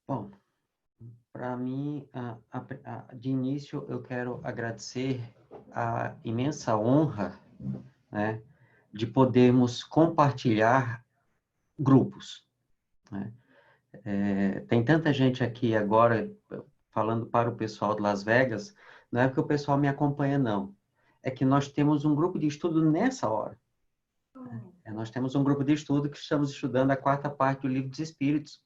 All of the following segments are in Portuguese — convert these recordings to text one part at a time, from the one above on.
Bom, para mim, de início, eu quero agradecer a imensa honra, né, de podermos compartilhar grupos, né? Tem tanta gente aqui agora falando para o pessoal de Las Vegas, não é porque o pessoal me acompanha, não. É que nós temos um grupo de estudo nessa hora. Nós temos um grupo de estudo que estamos estudando a quarta parte do Livro dos Espíritos.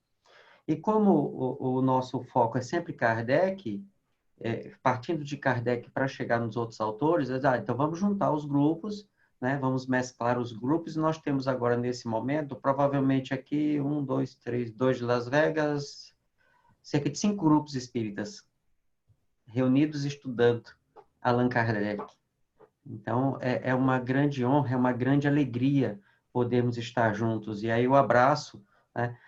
E como o nosso foco é sempre Kardec, partindo de Kardec para chegar nos outros autores, então vamos juntar os grupos, né? Vamos mesclar os grupos, e nós temos agora, nesse momento, provavelmente aqui, um, dois, três, dois de Las Vegas, cerca de 5 grupos espíritas reunidos estudando Allan Kardec. Então, é uma grande honra, é uma grande alegria podermos estar juntos. E aí o abraço, né?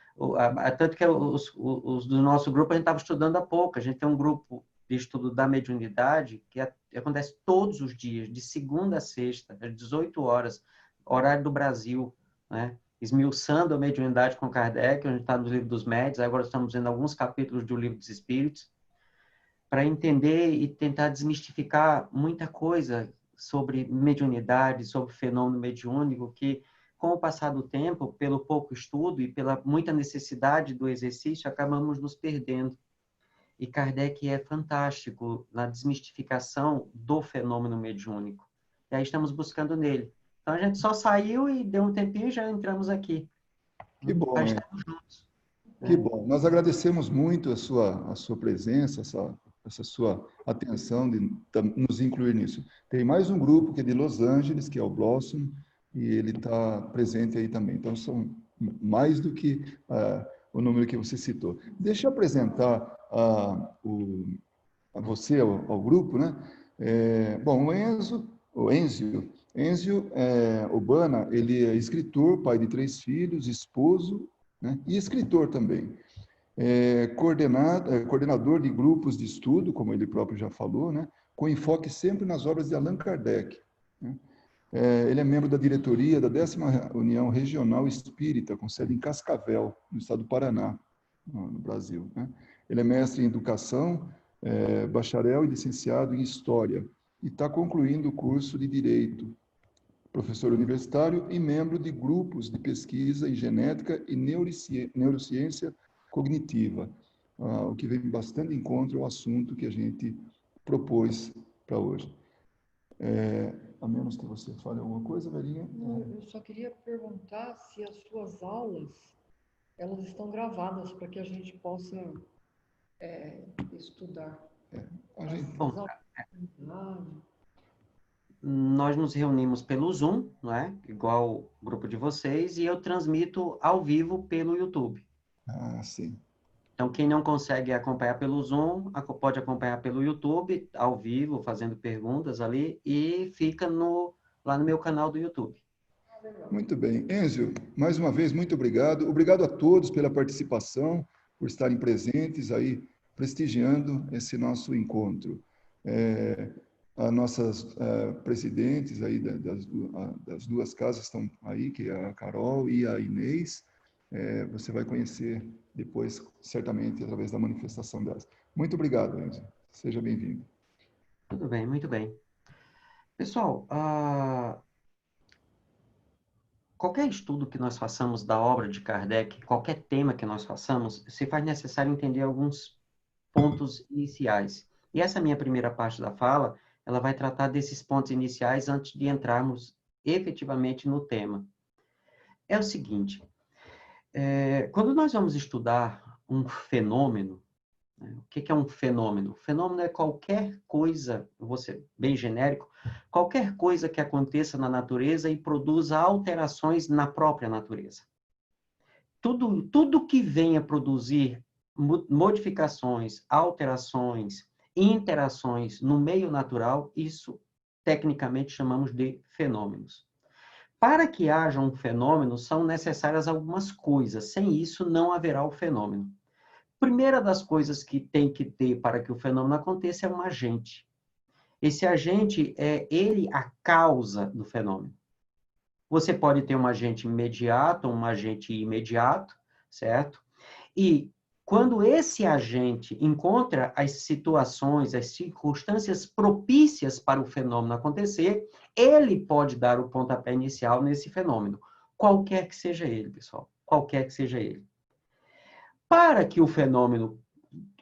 Tanto que os do nosso grupo a gente estava estudando há pouco. A gente tem um grupo de estudo da mediunidade que acontece todos os dias, de segunda a sexta, às 18 horas, horário do Brasil, né? Esmiuçando a mediunidade com Kardec, onde está no Livro dos Médiuns. Agora estamos vendo alguns capítulos do Livro dos Espíritos, para entender e tentar desmistificar muita coisa sobre mediunidade, sobre o fenômeno mediúnico, que, com o passar do tempo, pelo pouco estudo e pela muita necessidade do exercício, acabamos nos perdendo. E Kardec é fantástico na desmistificação do fenômeno mediúnico. E aí estamos buscando nele. Então, a gente só saiu e deu um tempinho e já entramos aqui. Que bom, Para hein? estarmos juntos. Que Né? bom. Nós agradecemos muito a sua presença, essa sua atenção de nos incluir nisso. Tem mais um grupo que é de Los Angeles, que é o Blossom, e ele está presente aí também. Então, são mais do que o número que você citou. Deixa eu apresentar a você, ao grupo, né? Bom, Enzio Urbana, ele é escritor, pai de 3 filhos, esposo, né? E escritor também. Coordenador de grupos de estudo, como ele próprio já falou, né? Com enfoque sempre nas obras de Allan Kardec. Né? Ele é membro da diretoria da 10ª União Regional Espírita, com sede em Cascavel, no estado do Paraná, no Brasil. Né? Ele é mestre em educação, bacharel e licenciado em História, e está concluindo o curso de Direito, professor universitário e membro de grupos de pesquisa em genética e neurociência cognitiva, o que vem bastante em contra ao assunto que a gente propôs para hoje. A menos que você fale alguma coisa, Verinha. Não, eu só queria perguntar se as suas aulas, elas estão gravadas para que a gente possa estudar. A gente, Bom, nós nos reunimos pelo Zoom, não é? Igual o grupo de vocês, e eu transmito ao vivo pelo YouTube. sim. Então, quem não consegue acompanhar pelo Zoom, pode acompanhar pelo YouTube, ao vivo, fazendo perguntas ali, e fica lá no meu canal do YouTube. Muito bem. Enzio, mais uma vez, muito obrigado. Obrigado a todos pela participação, por estarem presentes aí, prestigiando esse nosso encontro. As nossas presidentes aí das duas casas estão aí, que é a Carol e a Inês. Você vai conhecer depois, certamente, através da manifestação delas. Muito obrigado, Enzio. Seja bem-vindo. Tudo bem, muito bem. Pessoal, qualquer estudo que nós façamos da obra de Kardec, qualquer tema que nós façamos, se faz necessário entender alguns pontos iniciais. E essa minha primeira parte da fala, ela vai tratar desses pontos iniciais antes de entrarmos efetivamente no tema. É o seguinte, quando nós vamos estudar um fenômeno, né, o que é um fenômeno? Fenômeno é qualquer coisa, vou ser bem genérico, qualquer coisa que aconteça na natureza e produza alterações na própria natureza. Tudo que venha produzir modificações, alterações, interações no meio natural, isso tecnicamente chamamos de fenômenos. Para que haja um fenômeno, são necessárias algumas coisas. Sem isso, não haverá o fenômeno. Primeira das coisas que tem que ter para que o fenômeno aconteça é um agente. Esse agente é ele a causa do fenômeno. Você pode ter um agente imediato, um agente imediato, certo? E Quando esse agente encontra as situações, as circunstâncias propícias para o fenômeno acontecer, ele pode dar o pontapé inicial nesse fenômeno, qualquer que seja ele, pessoal, qualquer que seja ele. Para que o fenômeno,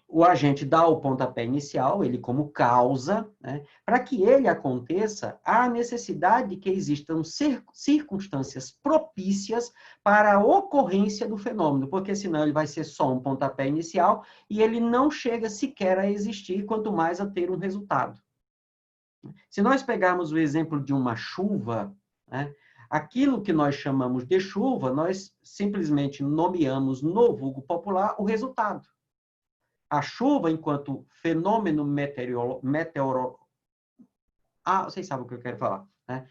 o agente dá o pontapé inicial, ele como causa, né? Para que ele aconteça, há necessidade de que existam circunstâncias propícias para a ocorrência do fenômeno, porque senão ele vai ser só um pontapé inicial e ele não chega sequer a existir, quanto mais a ter um resultado. Se nós pegarmos o exemplo de uma chuva, né? Aquilo que nós chamamos de chuva, nós simplesmente nomeamos no vulgo popular o resultado. A chuva, enquanto fenômeno meteorológico... Ah, vocês sabem o que eu quero falar, né?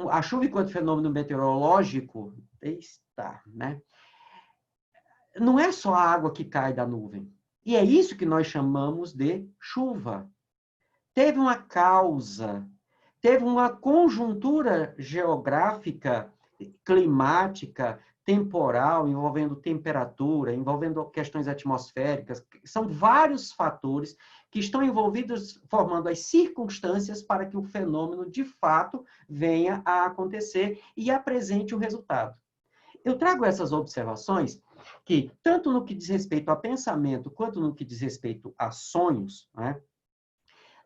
A chuva, enquanto fenômeno meteorológico, está, né? Não é só a água que cai da nuvem. E é isso que nós chamamos de chuva. Teve uma causa, teve uma conjuntura geográfica, climática, temporal, envolvendo temperatura, envolvendo questões atmosféricas. São vários fatores que estão envolvidos, formando as circunstâncias para que o fenômeno, de fato, venha a acontecer e apresente o resultado. Eu trago essas observações que, tanto no que diz respeito a pensamento, quanto no que diz respeito a sonhos, né?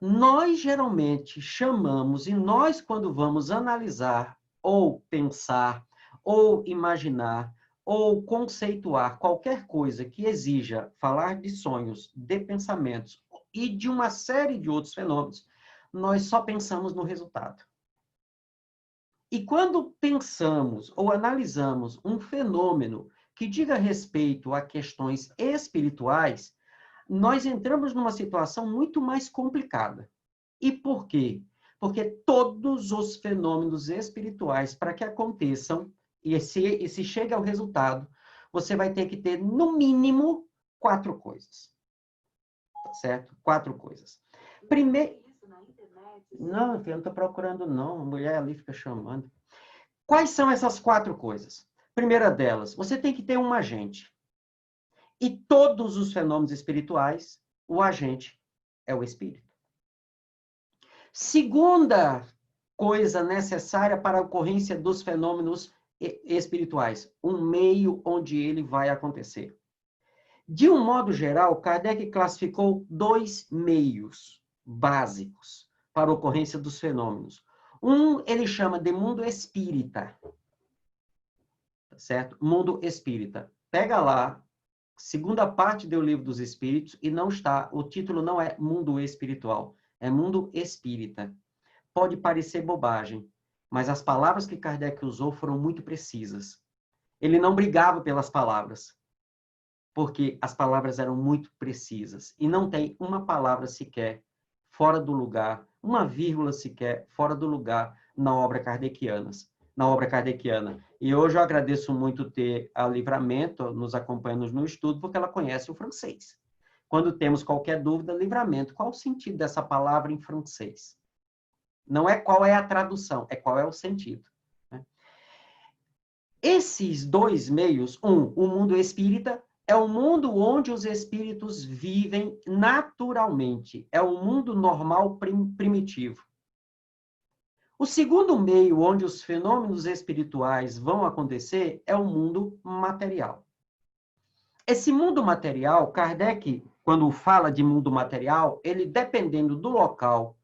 Nós geralmente chamamos, e nós, quando vamos analisar, ou pensar, ou imaginar, ou conceituar qualquer coisa que exija falar de sonhos, de pensamentos e de uma série de outros fenômenos, nós só pensamos no resultado. E quando pensamos ou analisamos um fenômeno que diga respeito a questões espirituais, nós entramos numa situação muito mais complicada. E por quê? Porque todos os fenômenos espirituais, para que aconteçam, e se chega ao resultado, você vai ter que ter, no mínimo, 4 coisas. Tá certo? 4 coisas. Primeiro... Não, eu não estou procurando, não. A mulher ali fica chamando. Quais são essas 4 coisas? Primeira delas, você tem que ter um agente. E todos os fenômenos espirituais, o agente é o espírito. Segunda coisa necessária para a ocorrência dos fenômenos espirituais, um meio onde ele vai acontecer. De um modo geral, Kardec classificou 2 meios básicos para a ocorrência dos fenômenos. Um, ele chama de mundo espírita. Tá certo? Mundo espírita. Pega lá, segunda parte do Livro dos Espíritos, e não está, o título não é mundo espiritual, é mundo espírita. Pode parecer bobagem, mas as palavras que Kardec usou foram muito precisas. Ele não brigava pelas palavras, porque as palavras eram muito precisas. E não tem uma palavra sequer fora do lugar, uma vírgula sequer fora do lugar na obra kardeciana. E hoje eu agradeço muito ter a Livramento nos acompanhando no estudo, porque ela conhece o francês. Quando temos qualquer dúvida, Livramento, qual o sentido dessa palavra em francês? Não é qual é a tradução, é qual é o sentido. Né? Esses 2 meios, o mundo espírita, é o mundo onde os espíritos vivem naturalmente. É o mundo normal primitivo. O segundo meio onde os fenômenos espirituais vão acontecer é o mundo material. Esse mundo material, Kardec, quando fala de mundo material, ele, dependendo do local,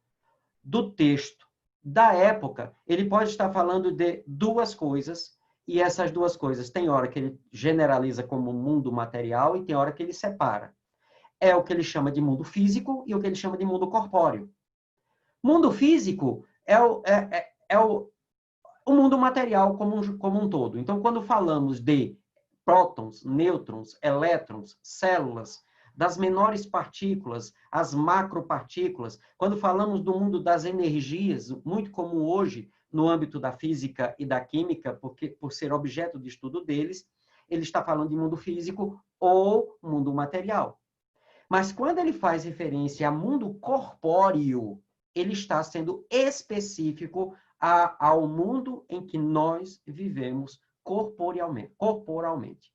do texto, da época, ele pode estar falando de 2 coisas, e essas 2 coisas, tem hora que ele generaliza como mundo material e tem hora que ele separa. É o que ele chama de mundo físico e o que ele chama de mundo corpóreo. Mundo físico é o mundo material como um todo. Então, quando falamos de prótons, nêutrons, elétrons, células, das menores partículas, as macropartículas, quando falamos do mundo das energias, muito comum hoje no âmbito da física e da química, porque por ser objeto de estudo deles, ele está falando de mundo físico ou mundo material. Mas quando ele faz referência a mundo corpóreo, ele está sendo específico ao mundo em que nós vivemos corporalmente.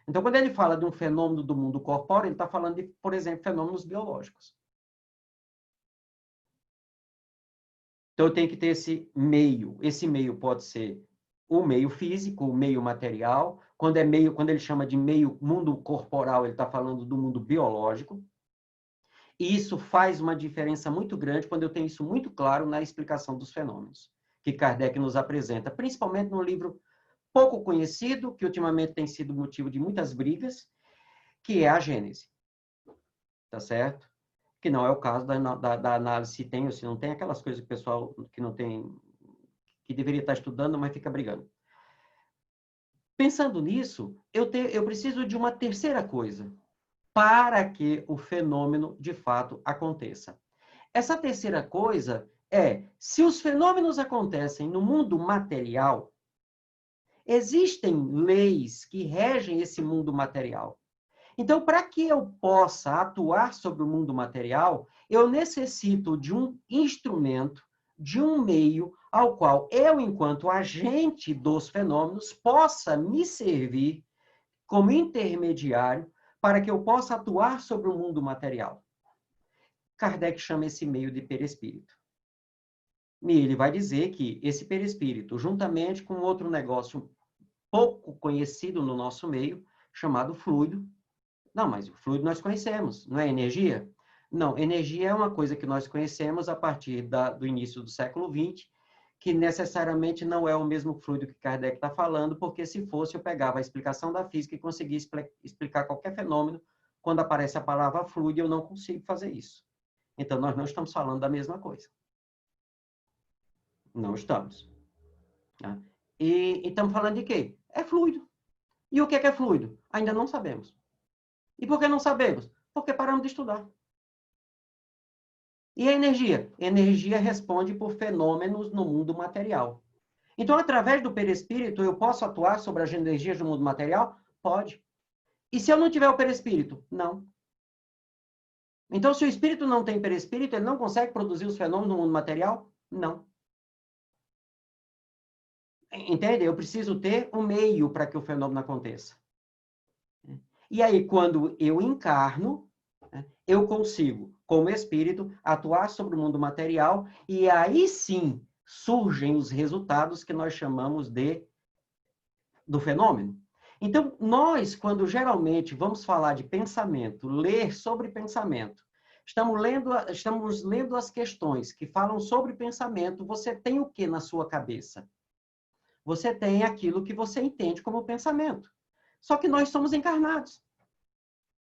Então, quando ele fala de um fenômeno do mundo corpóreo, ele está falando de, por exemplo, fenômenos biológicos. Então, eu tenho que ter esse meio. Esse meio pode ser o meio físico, o meio material. Quando ele chama de meio mundo corporal, ele está falando do mundo biológico. E isso faz uma diferença muito grande quando eu tenho isso muito claro na explicação dos fenômenos que Kardec nos apresenta, principalmente no livro pouco conhecido, que ultimamente tem sido motivo de muitas brigas, que é a Gênese. Tá certo? Que não é o caso da análise se tem ou se não tem, aquelas coisas que o pessoal que não tem, que deveria estar estudando, mas fica brigando. Pensando nisso, eu preciso de uma terceira coisa para que o fenômeno, de fato, aconteça. Essa terceira coisa é, se os fenômenos acontecem no mundo material, existem leis que regem esse mundo material. Então, para que eu possa atuar sobre o mundo material, eu necessito de um instrumento, de um meio ao qual eu, enquanto agente dos fenômenos, possa me servir como intermediário para que eu possa atuar sobre o mundo material. Kardec chama esse meio de perispírito. E ele vai dizer que esse perispírito, juntamente com outro negócio pouco conhecido no nosso meio, chamado fluido. Não, mas o fluido nós conhecemos, não é energia? Não, energia é uma coisa que nós conhecemos a partir do início do século XX, que necessariamente não é o mesmo fluido que Kardec está falando, porque se fosse, eu pegava a explicação da física e conseguia explicar qualquer fenômeno. Quando aparece a palavra fluido, eu não consigo fazer isso. Então, nós não estamos falando da mesma coisa. Não estamos. Tá? E estamos falando de quê? É fluido. E o que é fluido? Ainda não sabemos. E por que não sabemos? Porque paramos de estudar. E a energia? Energia responde por fenômenos no mundo material. Então, através do perispírito, eu posso atuar sobre as energias do mundo material? Pode. E se eu não tiver o perispírito? Não. Então, se o espírito não tem perispírito, ele não consegue produzir os fenômenos no mundo material? Não. Entende? Eu preciso ter um meio para que o fenômeno aconteça. E aí, quando eu encarno, eu consigo, como espírito, atuar sobre o mundo material, e aí sim surgem os resultados que nós chamamos do fenômeno. Então, nós, quando geralmente vamos falar de pensamento, ler sobre pensamento, estamos lendo as questões que falam sobre pensamento, você tem o que na sua cabeça? Você tem aquilo que você entende como pensamento. Só que nós somos encarnados.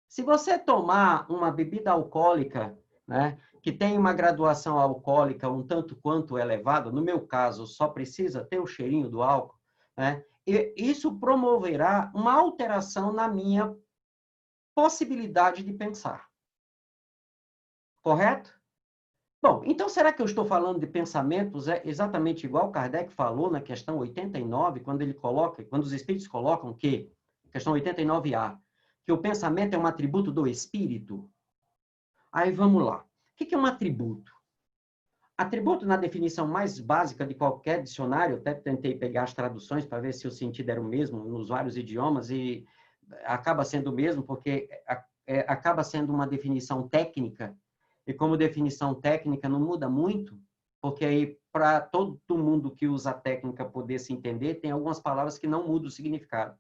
Se você tomar uma bebida alcoólica, né, que tem uma graduação alcoólica um tanto quanto elevada, no meu caso, só precisa ter o cheirinho do álcool, né, e isso promoverá uma alteração na minha possibilidade de pensar. Correto? Bom, então será que eu estou falando de pensamentos exatamente igual Kardec falou na questão 89, quando os espíritos colocam que, questão 89A, que o pensamento é um atributo do espírito? Aí vamos lá. O que é um atributo? Atributo, na definição mais básica de qualquer dicionário, até tentei pegar as traduções para ver se o sentido era o mesmo nos vários idiomas, e acaba sendo o mesmo, porque acaba sendo uma definição técnica, e como definição técnica não muda muito, porque aí, para todo mundo que usa a técnica poder se entender, tem algumas palavras que não mudam o significado.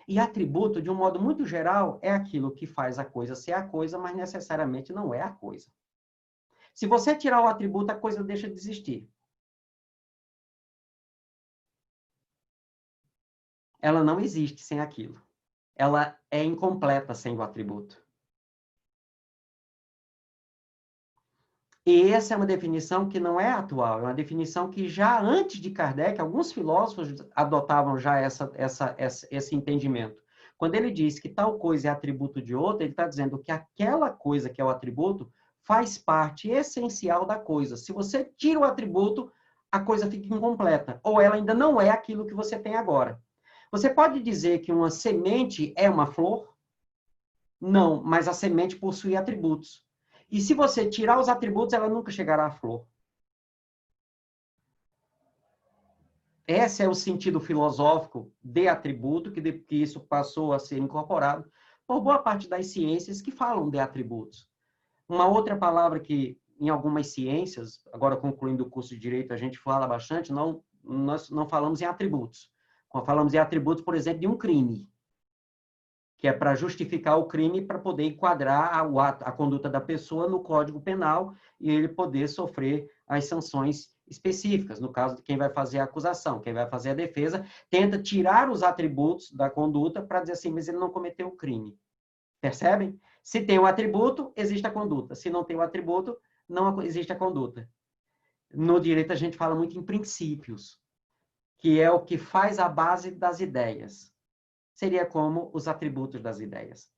E atributo, de um modo muito geral, é aquilo que faz a coisa ser a coisa, mas necessariamente não é a coisa. Se você tirar o atributo, a coisa deixa de existir. Ela não existe sem aquilo. Ela é incompleta sem o atributo. E essa é uma definição que não é atual, é uma definição que já antes de Kardec, alguns filósofos adotavam já esse entendimento. Quando ele diz que tal coisa é atributo de outra, ele está dizendo que aquela coisa que é o atributo faz parte essencial da coisa. Se você tira o atributo, a coisa fica incompleta, ou ela ainda não é aquilo que você tem agora. Você pode dizer que uma semente é uma flor? Não, mas a semente possui atributos. E se você tirar os atributos, ela nunca chegará à flor. Esse é o sentido filosófico de atributo, que isso passou a ser incorporado por boa parte das ciências que falam de atributos. Uma outra palavra que, em algumas ciências, agora concluindo o curso de Direito, a gente fala bastante, nós não falamos em atributos. Quando falamos em atributos, por exemplo, de um crime, que é para justificar o crime, para poder enquadrar a conduta da pessoa no Código Penal e ele poder sofrer as sanções específicas. No caso de quem vai fazer a acusação, quem vai fazer a defesa, tenta tirar os atributos da conduta para dizer assim, mas ele não cometeu o crime. Percebem? Se tem o atributo, existe a conduta. Se não tem o atributo, não existe a conduta. No direito, a gente fala muito em princípios, que é o que faz a base das ideias. Seria como os atributos das ideias.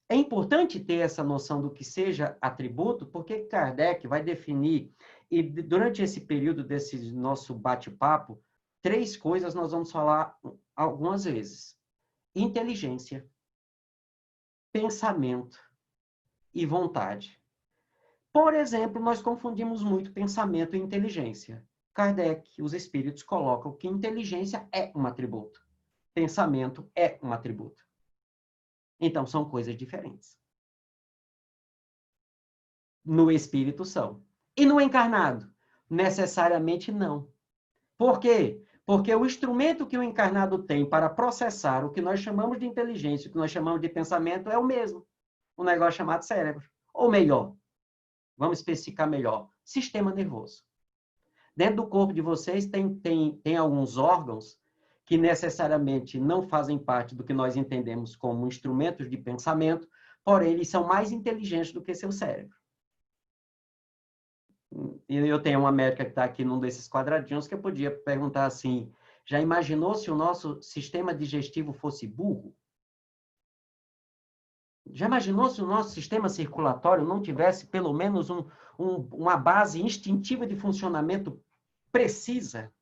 É importante ter essa noção do que seja atributo, porque Kardec vai definir, e durante esse período desse nosso bate-papo, 3 coisas nós vamos falar algumas vezes. Inteligência, pensamento e vontade. Por exemplo, nós confundimos muito pensamento e inteligência. Kardec, os espíritos colocam que inteligência é um atributo. Pensamento é um atributo. Então, são coisas diferentes. No espírito são. E no encarnado? Necessariamente não. Por quê? Porque o instrumento que o encarnado tem para processar o que nós chamamos de inteligência, o que nós chamamos de pensamento, é o mesmo. Um negócio chamado cérebro. Ou melhor, vamos especificar melhor, sistema nervoso. Dentro do corpo de vocês tem alguns órgãos que necessariamente não fazem parte do que nós entendemos como instrumentos de pensamento, porém, eles são mais inteligentes do que seu cérebro. E eu tenho uma médica que está aqui num desses quadradinhos que eu podia perguntar assim, já imaginou se o nosso sistema digestivo fosse burro? Já imaginou se o nosso sistema circulatório não tivesse pelo menos uma base instintiva de funcionamento precisa?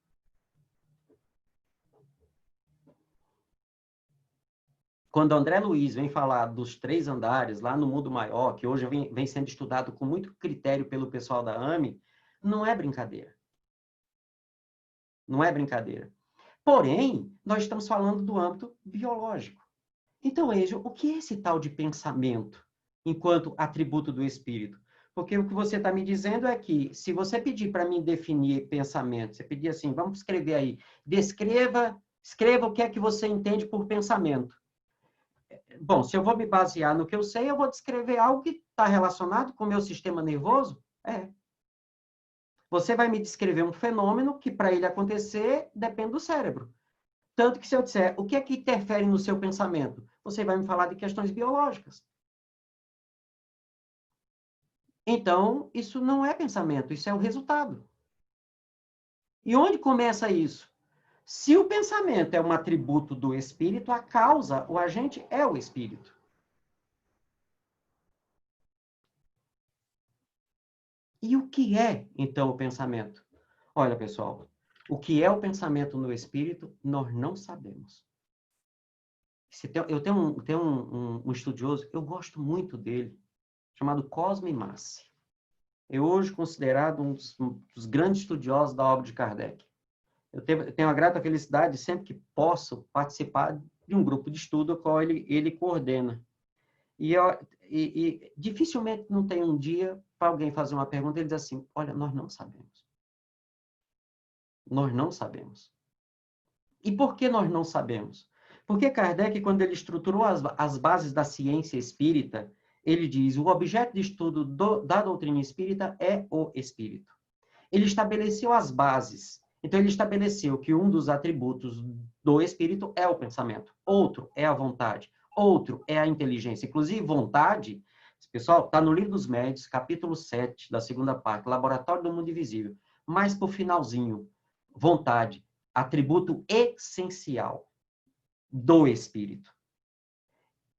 Quando André Luiz vem falar dos 3 andares lá no mundo maior, que hoje vem sendo estudado com muito critério pelo pessoal da AME, não é brincadeira. Não é brincadeira. Porém, nós estamos falando do âmbito biológico. Então, Êgio, o que é esse tal de pensamento enquanto atributo do espírito? Porque o que você está me dizendo é que, se você pedir para mim definir pensamento, você pedir assim, vamos escrever aí, escreva o que é que você entende por pensamento. Bom, se eu vou me basear no que eu sei, eu vou descrever algo que está relacionado com o meu sistema nervoso? É. Você vai me descrever um fenômeno que, para ele acontecer, depende do cérebro. Tanto que, se eu disser o que é que interfere no seu pensamento, você vai me falar de questões biológicas. Então, isso não é pensamento, isso é o resultado. E onde começa isso? Se o pensamento é um atributo do espírito, a causa, o agente, é o espírito. E o que é, então, o pensamento? Olha, pessoal, o que é o pensamento no espírito, nós não sabemos. Eu tenho um estudioso, eu gosto muito dele, chamado Cosme Massi. É hoje considerado um dos grandes estudiosos da obra de Kardec. Eu tenho a grata felicidade, sempre que posso, participar de um grupo de estudo ao qual ele coordena. E dificilmente não tem um dia para alguém fazer uma pergunta e ele diz assim, olha, nós não sabemos. Nós não sabemos. E por que nós não sabemos? Porque Kardec, quando ele estruturou as bases da ciência espírita, ele diz, o objeto de estudo da doutrina espírita é o espírito. Ele estabeleceu as bases. Então, ele estabeleceu que um dos atributos do espírito é o pensamento. Outro é a vontade. Outro é a inteligência. Inclusive, vontade, pessoal, está no Livro dos Médiuns, capítulo 7, da 2ª parte, Laboratório do Mundo Invisível. Mais para o finalzinho, vontade, atributo essencial do espírito.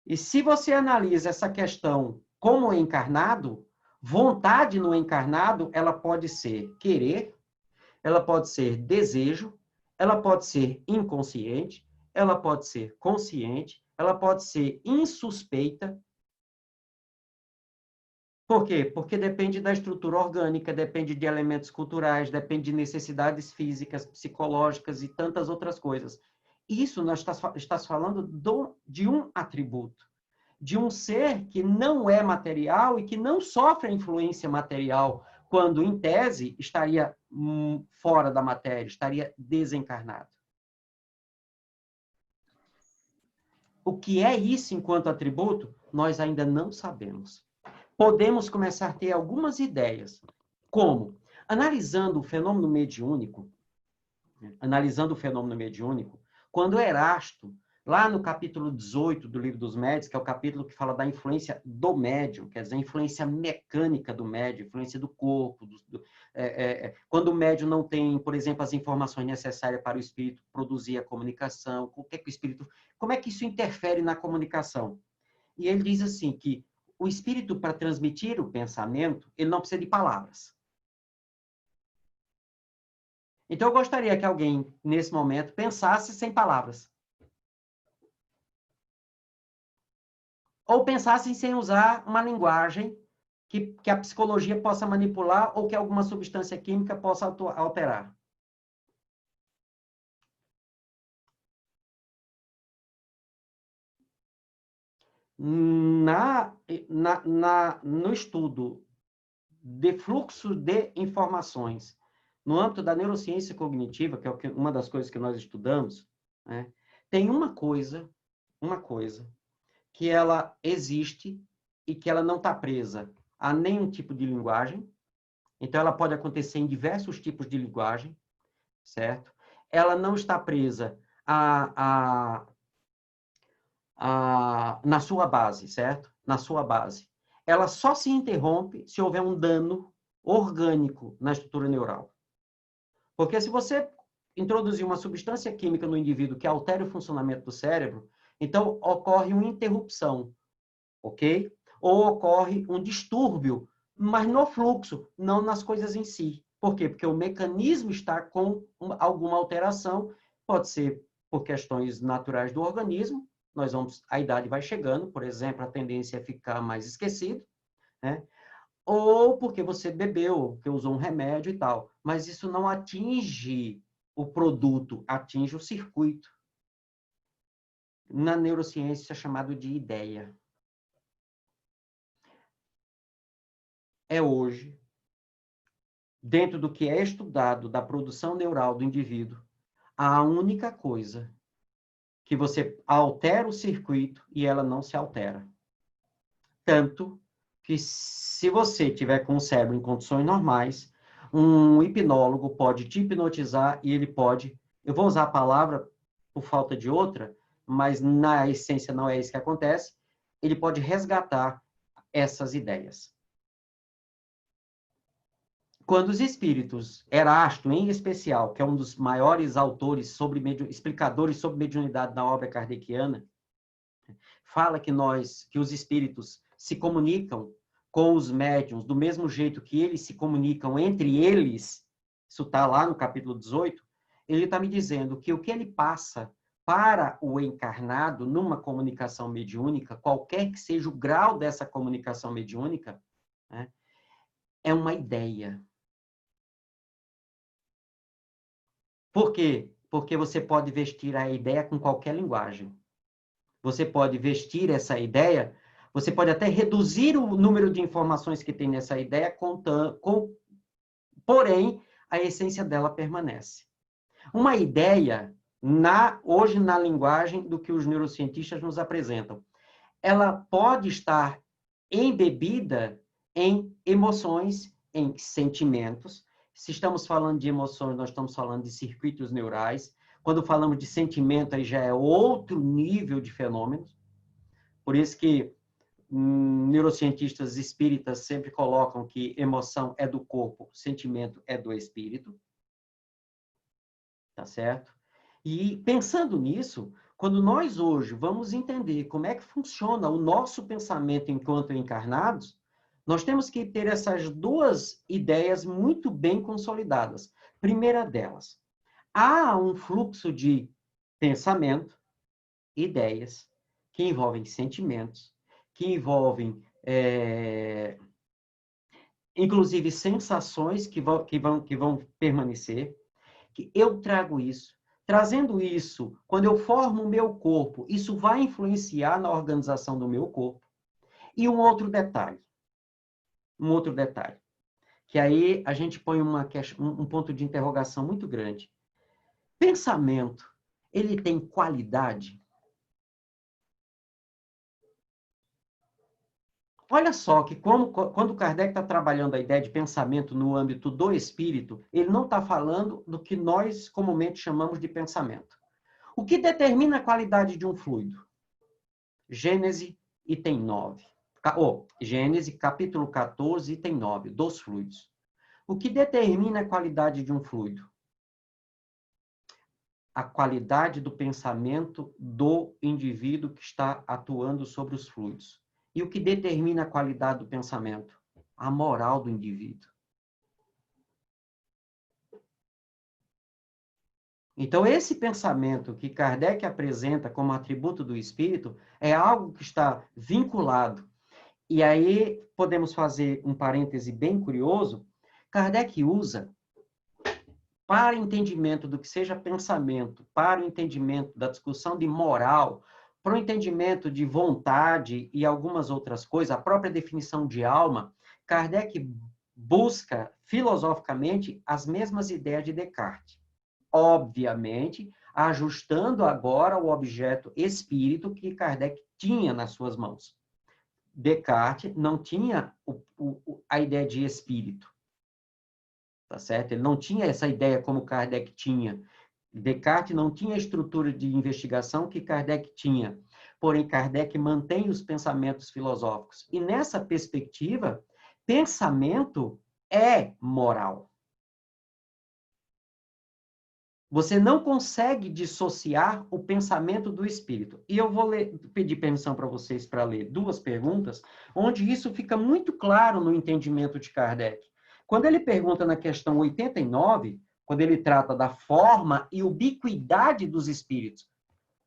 E se você analisa essa questão como encarnado, vontade no encarnado, ela pode ser querer, ela pode ser desejo, ela pode ser inconsciente, ela pode ser consciente, ela pode ser insuspeita. Por quê? Porque depende da estrutura orgânica, depende de elementos culturais, depende de necessidades físicas, psicológicas e tantas outras coisas. Isso nós estamos falando de um atributo, de um ser que não é material e que não sofre a influência material, quando, em tese, estaria fora da matéria, estaria desencarnado. O que é isso enquanto atributo, nós ainda não sabemos. Podemos começar a ter algumas ideias. Como? Analisando o fenômeno mediúnico, quando Erasto, lá no capítulo 18 do Livro dos Médiuns, que é o capítulo que fala da influência do médium, quer dizer, a influência mecânica do médium, influência do corpo, quando o médium não tem, por exemplo, as informações necessárias para o espírito produzir a comunicação, como é que isso interfere na comunicação? E ele diz assim que o espírito, para transmitir o pensamento, ele não precisa de palavras. Então, eu gostaria que alguém, nesse momento, pensasse sem palavras. Ou pensasse sem usar uma linguagem que a psicologia possa manipular ou que alguma substância química possa alterar. No estudo de fluxo de informações, no âmbito da neurociência cognitiva, que é uma das coisas que nós estudamos, né, tem uma coisa que ela existe e que ela não está presa a nenhum tipo de linguagem. Então, ela pode acontecer em diversos tipos de linguagem, certo? Ela não está presa na sua base, certo? Na sua base. Ela só se interrompe se houver um dano orgânico na estrutura neural. Porque se você introduzir uma substância química no indivíduo que altere o funcionamento do cérebro, então ocorre uma interrupção, ok? Ou ocorre um distúrbio, mas no fluxo, não nas coisas em si. Por quê? Porque o mecanismo está com alguma alteração, pode ser por questões naturais do organismo, a idade vai chegando, por exemplo, a tendência é ficar mais esquecido, né? Ou porque você bebeu, porque usou um remédio e tal. Mas isso não atinge o produto, atinge o circuito. Na neurociência é chamado de ideia. É hoje, dentro do que é estudado da produção neural do indivíduo, a única coisa que você altera o circuito e ela não se altera. Tanto que, se você tiver com o cérebro em condições normais, um hipnólogo pode te hipnotizar e ele pode... Eu vou usar a palavra por falta de outra, mas na essência não é isso que acontece. Ele pode resgatar essas ideias. Quando os espíritos, Erasto em especial, que é um dos maiores autores explicadores sobre mediunidade na obra kardeciana, fala que os espíritos se comunicam com os médiuns do mesmo jeito que eles se comunicam entre eles, isso está lá no capítulo 18, ele está me dizendo que o que ele passa para o encarnado numa comunicação mediúnica, qualquer que seja o grau dessa comunicação mediúnica, né, é uma ideia. Por quê? Porque você pode vestir a ideia com qualquer linguagem. Você pode vestir essa ideia, você pode até reduzir o número de informações que tem nessa ideia, porém, a essência dela permanece. Uma ideia, hoje na linguagem do que os neurocientistas nos apresentam, ela pode estar embebida em emoções, em sentimentos. Se estamos falando de emoções, nós estamos falando de circuitos neurais. Quando falamos de sentimento, aí já é outro nível de fenômenos. Por isso que neurocientistas espíritas sempre colocam que emoção é do corpo, sentimento é do espírito. Tá certo? E pensando nisso, quando nós hoje vamos entender como é que funciona o nosso pensamento enquanto encarnados, nós temos que ter essas duas ideias muito bem consolidadas. Primeira delas, há um fluxo de pensamento, ideias, que envolvem sentimentos, que envolvem inclusive sensações que vão permanecer, que eu trago isso. Trazendo isso, quando eu formo o meu corpo, isso vai influenciar na organização do meu corpo. E um outro detalhe, que aí a gente põe um ponto de interrogação muito grande. Pensamento, ele tem qualidade? Olha só que quando Kardec está trabalhando a ideia de pensamento no âmbito do espírito, ele não está falando do que nós comumente chamamos de pensamento. O que determina a qualidade de um fluido? Gênese, item 9. Gênese, capítulo 14, item 9, dos fluidos. O que determina a qualidade de um fluido? A qualidade do pensamento do indivíduo que está atuando sobre os fluidos. E o que determina a qualidade do pensamento? A moral do indivíduo. Então, esse pensamento que Kardec apresenta como atributo do espírito é algo que está vinculado. E aí, podemos fazer um parêntese bem curioso. Kardec usa, para entendimento do que seja pensamento, para o entendimento da discussão de moral, para o entendimento de vontade e algumas outras coisas, a própria definição de alma, Kardec busca, filosoficamente, as mesmas ideias de Descartes. Obviamente, ajustando agora o objeto espírito que Kardec tinha nas suas mãos. Descartes não tinha a ideia de espírito. Tá certo? Ele não tinha essa ideia como Kardec tinha. Descartes não tinha a estrutura de investigação que Kardec tinha. Porém, Kardec mantém os pensamentos filosóficos. E nessa perspectiva, pensamento é moral. Você não consegue dissociar o pensamento do espírito. E eu vou pedir permissão para vocês para ler duas perguntas, onde isso fica muito claro no entendimento de Kardec. Quando ele pergunta na questão 89, quando ele trata da forma e ubiquidade dos espíritos,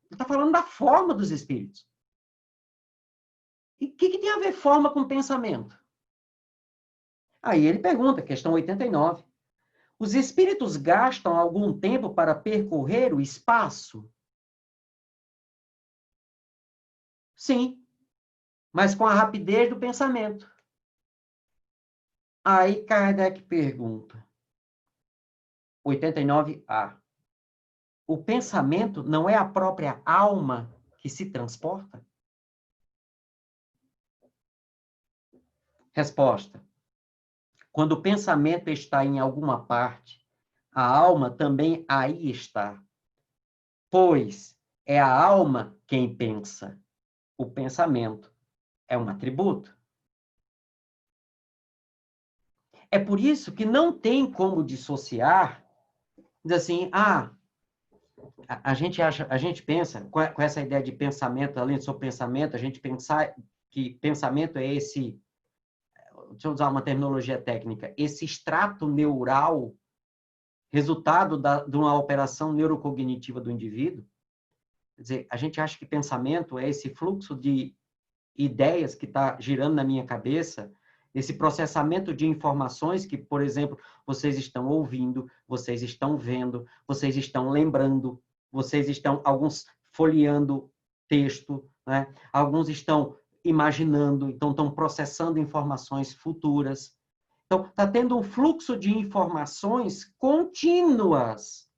ele está falando da forma dos espíritos. E o que tem a ver forma com pensamento? Aí ele pergunta, questão 89. Os espíritos gastam algum tempo para percorrer o espaço? Sim, mas com a rapidez do pensamento. Aí Kardec pergunta, 89A. O pensamento não é a própria alma que se transporta? Resposta. Quando o pensamento está em alguma parte, a alma também aí está. Pois é a alma quem pensa. O pensamento é um atributo. É por isso que não tem como dissociar, diz assim, a gente pensa, com essa ideia de pensamento, além do seu pensamento, a gente pensar que pensamento é esse, deixa eu usar uma terminologia técnica, esse extrato neural, resultado de uma operação neurocognitiva do indivíduo. Quer dizer, a gente acha que pensamento é esse fluxo de ideias que está girando na minha cabeça, esse processamento de informações que, por exemplo, vocês estão ouvindo, vocês estão vendo, vocês estão lembrando, vocês estão, alguns, folheando texto, né? Alguns estão imaginando, então estão processando informações futuras. Então, está tendo um fluxo de informações contínuas,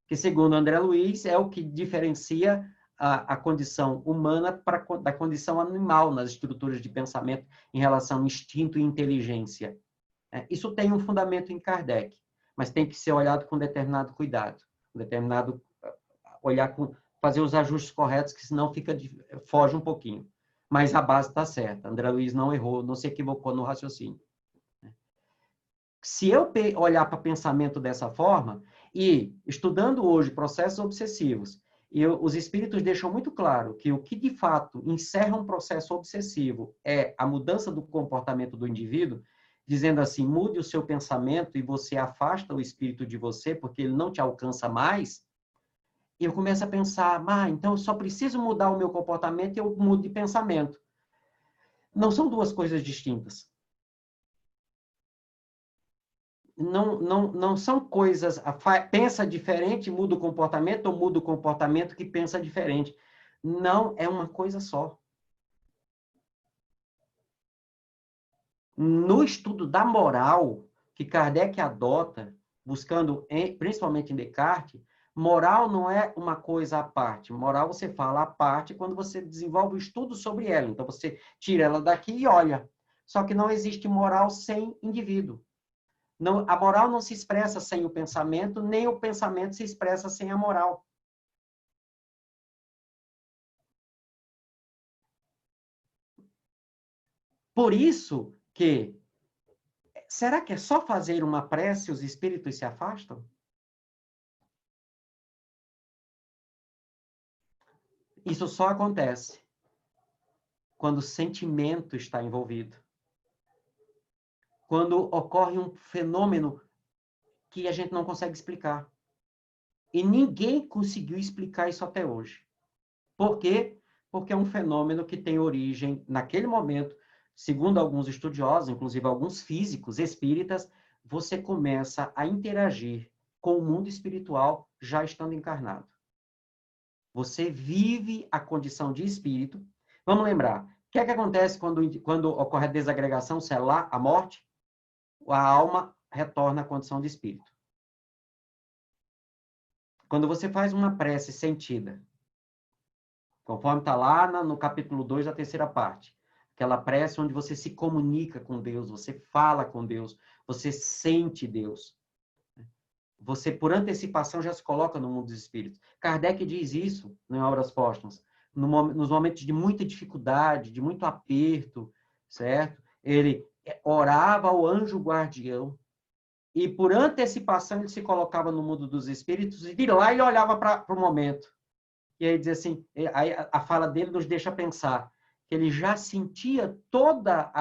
que, segundo André Luiz, é o que diferencia a condição humana da condição animal nas estruturas de pensamento em relação ao instinto e inteligência. Isso tem um fundamento em Kardec, mas tem que ser olhado com determinado cuidado, fazer os ajustes corretos, que senão foge um pouquinho. Mas a base está certa. André Luiz não errou, não se equivocou no raciocínio. Se eu olhar para o pensamento dessa forma, e estudando hoje processos obsessivos, os espíritos deixam muito claro que o que de fato encerra um processo obsessivo é a mudança do comportamento do indivíduo, dizendo assim, mude o seu pensamento e você afasta o espírito de você porque ele não te alcança mais, e eu começo a pensar, então eu só preciso mudar o meu comportamento e eu mudo de pensamento. Não são duas coisas distintas. não são coisas... Pensa diferente, muda o comportamento, ou muda o comportamento que pensa diferente. Não é uma coisa só. No estudo da moral, que Kardec adota, buscando, principalmente em Descartes, moral não é uma coisa à parte. Moral você fala à parte quando você desenvolve o estudo sobre ela. Então, você tira ela daqui e olha. Só que não existe moral sem indivíduo. Não, a moral não se expressa sem o pensamento, nem o pensamento se expressa sem a moral. Por isso que, será que é só fazer uma prece e os espíritos se afastam? Isso só acontece quando o sentimento está envolvido. Quando ocorre um fenômeno que a gente não consegue explicar. E ninguém conseguiu explicar isso até hoje. Por quê? Porque é um fenômeno que tem origem, naquele momento, segundo alguns estudiosos, inclusive alguns físicos espíritas, você começa a interagir com o mundo espiritual já estando encarnado. Você vive a condição de espírito. Vamos lembrar, o que é que acontece quando ocorre a desagregação celular, a morte? A alma retorna à condição de espírito. Quando você faz uma prece sentida, conforme está lá no capítulo 2 da terceira parte, aquela prece onde você se comunica com Deus, você fala com Deus, você sente Deus. Você, por antecipação, já se coloca no mundo dos espíritos. Kardec diz isso em Obras Póstumas. Nos momentos de muita dificuldade, de muito aperto, certo? Ele orava ao anjo guardião e, por antecipação, ele se colocava no mundo dos espíritos e de lá ele olhava para o momento. E aí diz assim, aí a fala dele nos deixa pensar que ele já sentia toda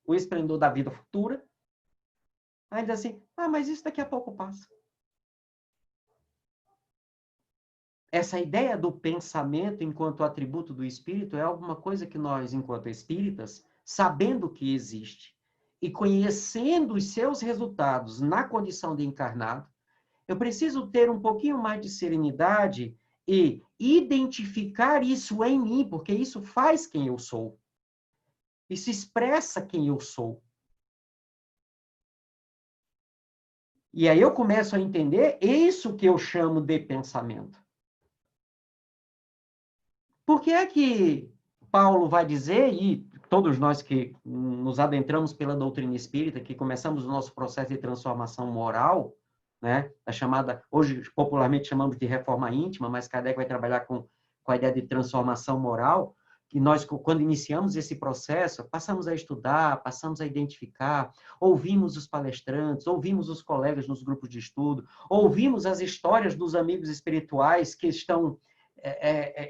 o esplendor da vida futura. Aí diz assim, mas isso daqui a pouco passa. Essa ideia do pensamento enquanto atributo do espírito é alguma coisa que nós, enquanto espíritas, sabendo que existe e conhecendo os seus resultados na condição de encarnado, eu preciso ter um pouquinho mais de serenidade e identificar isso em mim, porque isso faz quem eu sou. Isso expressa quem eu sou. E aí eu começo a entender isso que eu chamo de pensamento. Por que é que Paulo vai dizer, e todos nós que nos adentramos pela doutrina espírita, que começamos o nosso processo de transformação moral, né, a chamada, hoje popularmente chamamos de reforma íntima, mas Kardec vai trabalhar com a ideia de transformação moral, que nós, quando iniciamos esse processo, passamos a estudar, passamos a identificar, ouvimos os palestrantes, ouvimos os colegas nos grupos de estudo, ouvimos as histórias dos amigos espirituais que estão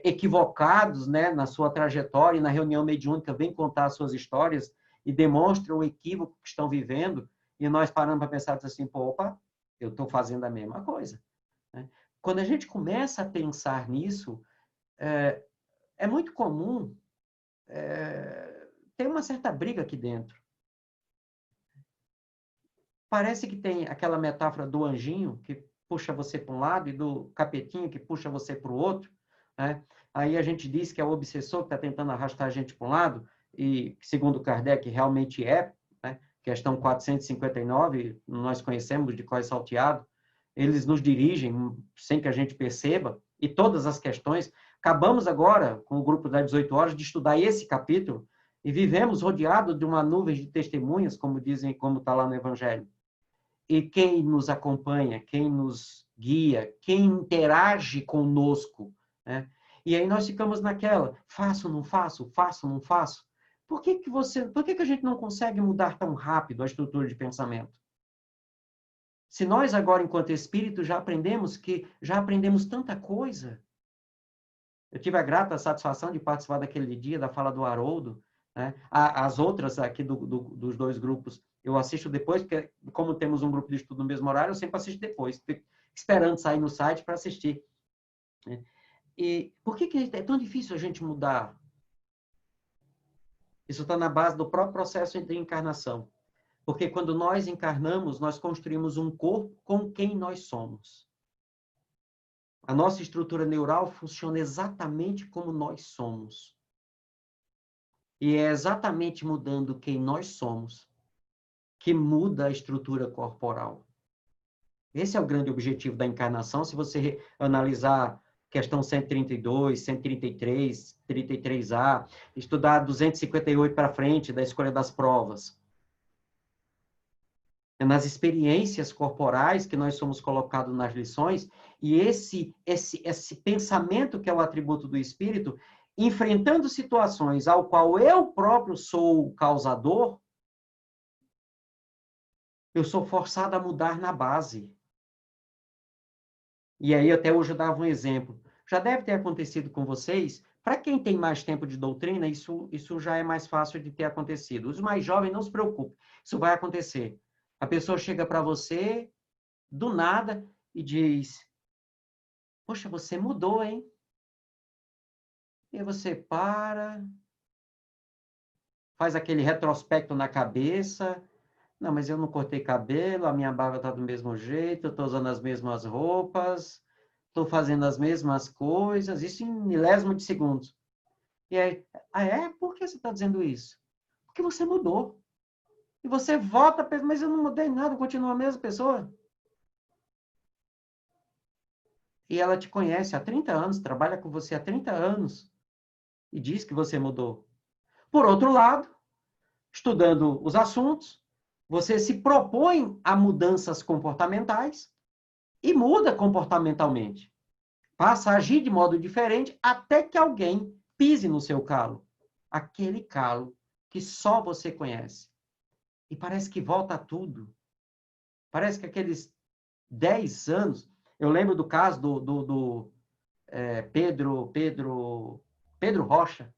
equivocados, né, na sua trajetória, e na reunião mediúnica vêm contar as suas histórias e demonstram o equívoco que estão vivendo, e nós paramos para pensar assim, opa, eu estou fazendo a mesma coisa. Né? Quando a gente começa a pensar nisso, é muito comum ter uma certa briga aqui dentro. Parece que tem aquela metáfora do anjinho que puxa você para um lado e do capetinho que puxa você para o outro, né? Aí a gente diz que é o obsessor que está tentando arrastar a gente para um lado, e segundo Kardec realmente é, né? Questão 459, nós conhecemos de Cós Salteado, eles nos dirigem sem que a gente perceba, e todas as questões. Acabamos agora, com o grupo das 18 horas, de estudar esse capítulo, e vivemos rodeados de uma nuvem de testemunhas, como dizem, como está lá no Evangelho. E quem nos acompanha, quem nos guia, quem interage conosco, né? E aí nós ficamos naquela, faço, não faço, faço, não faço. Por que a gente não consegue mudar tão rápido a estrutura de pensamento? Se nós agora, enquanto espírito, já aprendemos tanta coisa. Eu tive a grata satisfação de participar daquele dia da fala do Haroldo, né? As outras aqui dos dois grupos eu assisto depois, porque como temos um grupo de estudo no mesmo horário, eu sempre assisto depois, esperando sair no site para assistir. Né? E por que é tão difícil a gente mudar? Isso está na base do próprio processo de encarnação. Porque quando nós encarnamos, nós construímos um corpo com quem nós somos. A nossa estrutura neural funciona exatamente como nós somos. E é exatamente mudando quem nós somos que muda a estrutura corporal. Esse é o grande objetivo da encarnação. Se você analisar questão 132, 133, 33A, estudar 258 para frente da escolha das provas. É nas experiências corporais que nós somos colocados nas lições, e esse pensamento que é o atributo do espírito, enfrentando situações ao qual eu próprio sou o causador, eu sou forçado a mudar na base. E aí, até hoje eu dava um exemplo. Já deve ter acontecido com vocês. Para quem tem mais tempo de doutrina, isso já é mais fácil de ter acontecido. Os mais jovens, não se preocupem. Isso vai acontecer. A pessoa chega para você, do nada, e diz, poxa, você mudou, hein? E aí você para, faz aquele retrospecto na cabeça. Não, mas eu não cortei cabelo, a minha barba está do mesmo jeito, eu estou usando as mesmas roupas, estou fazendo as mesmas coisas, isso em milésimo de segundos. E aí, por que você está dizendo isso? Porque você mudou. E você volta, mas eu não mudei nada, eu continuo a mesma pessoa. E ela te conhece há 30 anos, trabalha com você há 30 anos, e diz que você mudou. Por outro lado, estudando os assuntos, você se propõe a mudanças comportamentais e muda comportamentalmente. Passa a agir de modo diferente até que alguém pise no seu calo. Aquele calo que só você conhece. E parece que volta tudo. Parece que aqueles 10 anos... Eu lembro do caso do Pedro Rocha,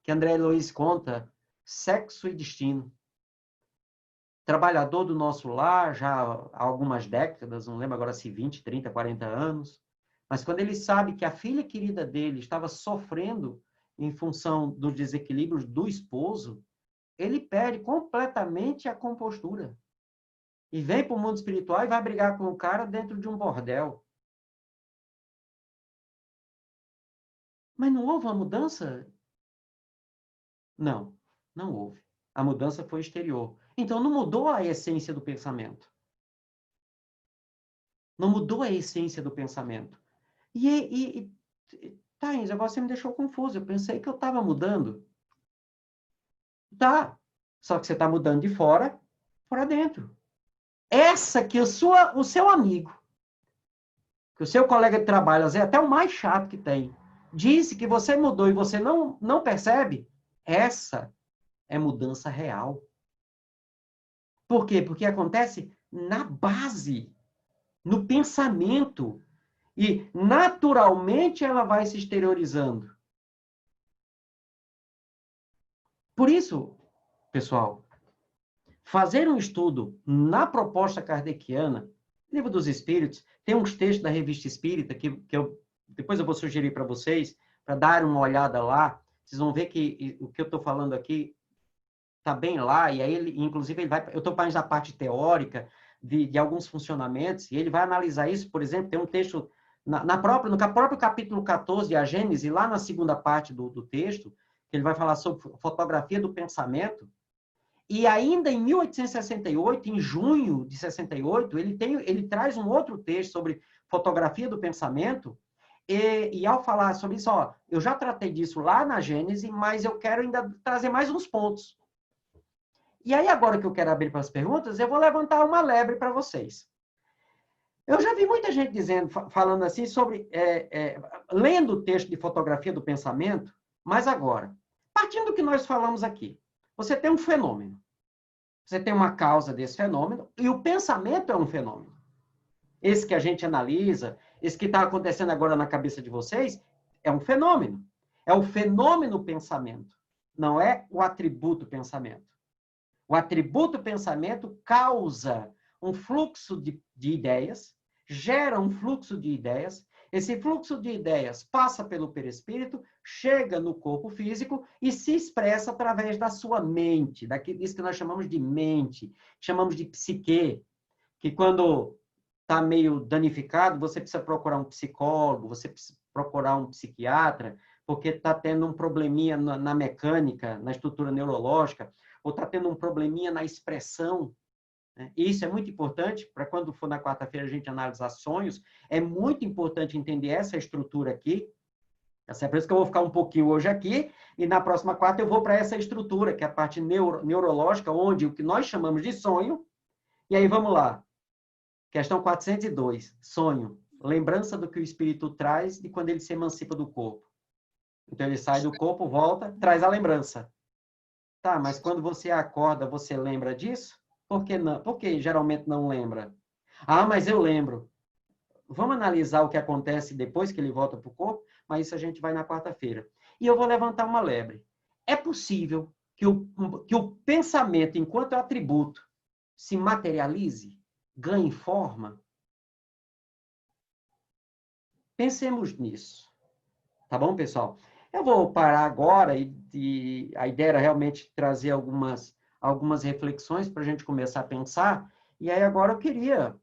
que André Luiz conta, Sexo e Destino. Trabalhador do nosso lar já há algumas décadas, não lembro agora se 20, 30, 40 anos, mas quando ele sabe que a filha querida dele estava sofrendo em função dos desequilíbrios do esposo, ele perde completamente a compostura. E vem para o mundo espiritual e vai brigar com o cara dentro de um bordel. Mas não houve uma mudança? Não, não houve. A mudança foi exterior. Então, não mudou a essência do pensamento. Não mudou a essência do pensamento. Thaís, agora você me deixou confuso. Eu pensei que eu estava mudando. Tá. Só que você está mudando de fora para dentro. Essa que o seu amigo, que o seu colega de trabalho, às vezes até o mais chato que tem, disse que você mudou e você não percebe, essa é mudança real. Por quê? Porque acontece na base, no pensamento. E, naturalmente, ela vai se exteriorizando. Por isso, pessoal, fazer um estudo na proposta kardeciana, Livro dos Espíritos, tem uns textos da Revista Espírita que depois eu vou sugerir para vocês, para dar uma olhada lá. Vocês vão ver que o que eu estou falando aqui está bem lá, e aí, inclusive, eu estou falando da parte teórica, de alguns funcionamentos, e ele vai analisar isso. Por exemplo, tem um texto no próprio capítulo 14 de A Gênese, lá na segunda parte do texto, que ele vai falar sobre fotografia do pensamento. E ainda em 1868, em junho de 68, ele traz um outro texto sobre fotografia do pensamento, e ao falar sobre isso, eu já tratei disso lá na Gênese, mas eu quero ainda trazer mais uns pontos. E aí, agora que eu quero abrir para as perguntas, eu vou levantar uma lebre para vocês. Eu já vi muita gente falando assim sobre, lendo o texto de fotografia do pensamento, mas agora, partindo do que nós falamos aqui, você tem um fenômeno. Você tem uma causa desse fenômeno, e o pensamento é um fenômeno. Esse que a gente analisa, esse que está acontecendo agora na cabeça de vocês, é um fenômeno. É o fenômeno pensamento, não é o atributo pensamento. O atributo pensamento causa um fluxo de ideias, gera um fluxo de ideias. Esse fluxo de ideias passa pelo perispírito, chega no corpo físico e se expressa através da sua mente, disso que nós chamamos de mente, chamamos de psique, que quando está meio danificado, você precisa procurar um psicólogo, você precisa procurar um psiquiatra, porque está tendo um probleminha na mecânica, na estrutura neurológica, ou está tendo um probleminha na expressão. E isso é muito importante para quando for na quarta-feira a gente analisar sonhos. É muito importante entender essa estrutura aqui. É por isso que eu vou ficar um pouquinho hoje aqui e na próxima quarta eu vou para essa estrutura, que é a parte neurológica, onde o que nós chamamos de sonho. E aí vamos lá. Questão 402. Sonho. Lembrança do que o espírito traz de quando ele se emancipa do corpo. Então ele sai do corpo, volta, traz a lembrança. Tá, mas quando você acorda, você lembra disso? Por que não? Por que geralmente não lembra? Ah, mas eu lembro. Vamos analisar o que acontece depois que ele volta para o corpo, mas isso a gente vai na quarta-feira. E eu vou levantar uma lebre. É possível que o pensamento, enquanto atributo, se materialize, ganhe forma? Pensemos nisso. Tá bom, pessoal? Eu vou parar agora e a ideia era realmente trazer algumas reflexões para a gente começar a pensar. E aí agora eu queria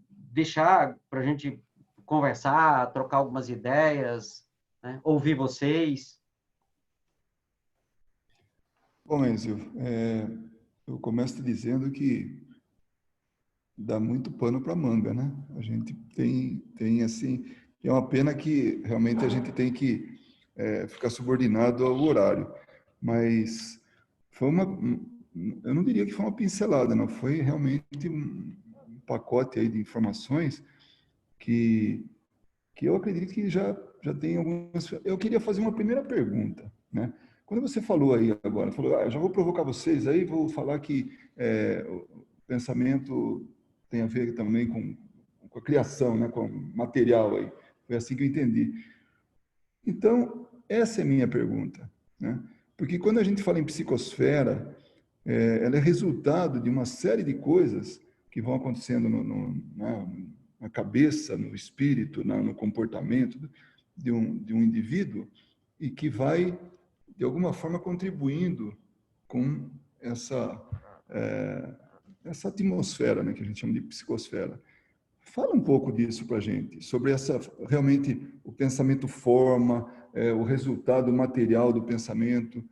deixar para a gente conversar, trocar algumas ideias, ouvir vocês. Bom, Enzio, eu começo te dizendo que dá muito pano para manga, né? A gente tem assim, é uma pena que realmente a gente tem que ficar subordinado ao horário, mas foi eu não diria que foi uma pincelada, não, foi realmente um pacote aí de informações que eu acredito que já tem algumas. Eu queria fazer uma primeira pergunta, né? Quando você falou aí agora, falou, já vou provocar vocês aí, vou falar que o pensamento tem a ver também com a criação, né, com o material aí. Foi assim que eu entendi. Então, essa é a minha pergunta, né? Porque quando a gente fala em psicosfera, ela é resultado de uma série de coisas que vão acontecendo na cabeça, no espírito, no comportamento de um indivíduo e que vai, de alguma forma, contribuindo com essa atmosfera, né, que a gente chama de psicosfera. Fala um pouco disso para a gente, sobre realmente o pensamento forma, o resultado material do pensamento.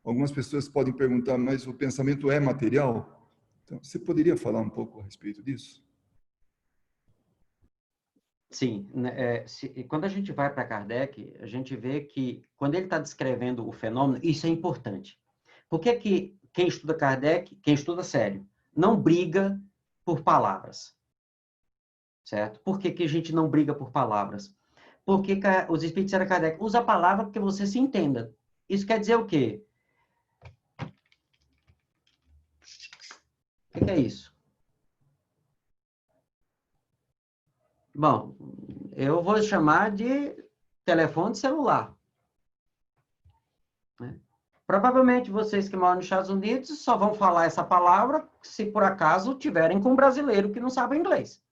Algumas pessoas podem perguntar, mas o pensamento é material? Então, você poderia falar um pouco a respeito disso? Sim. Quando a gente vai para Kardec, a gente vê que, quando ele está descrevendo o fenômeno, isso é importante. Por que que quem estuda Kardec, quem estuda sério, não briga por palavras? Certo? Por que que a gente não briga por palavras? Porque os espíritos disseram a Kardec, usa a palavra porque você se entenda. Isso quer dizer o quê? O que é isso? Bom, eu vou chamar de telefone celular. Provavelmente vocês que moram nos Estados Unidos só vão falar essa palavra se por acaso tiverem com um brasileiro que não sabe inglês.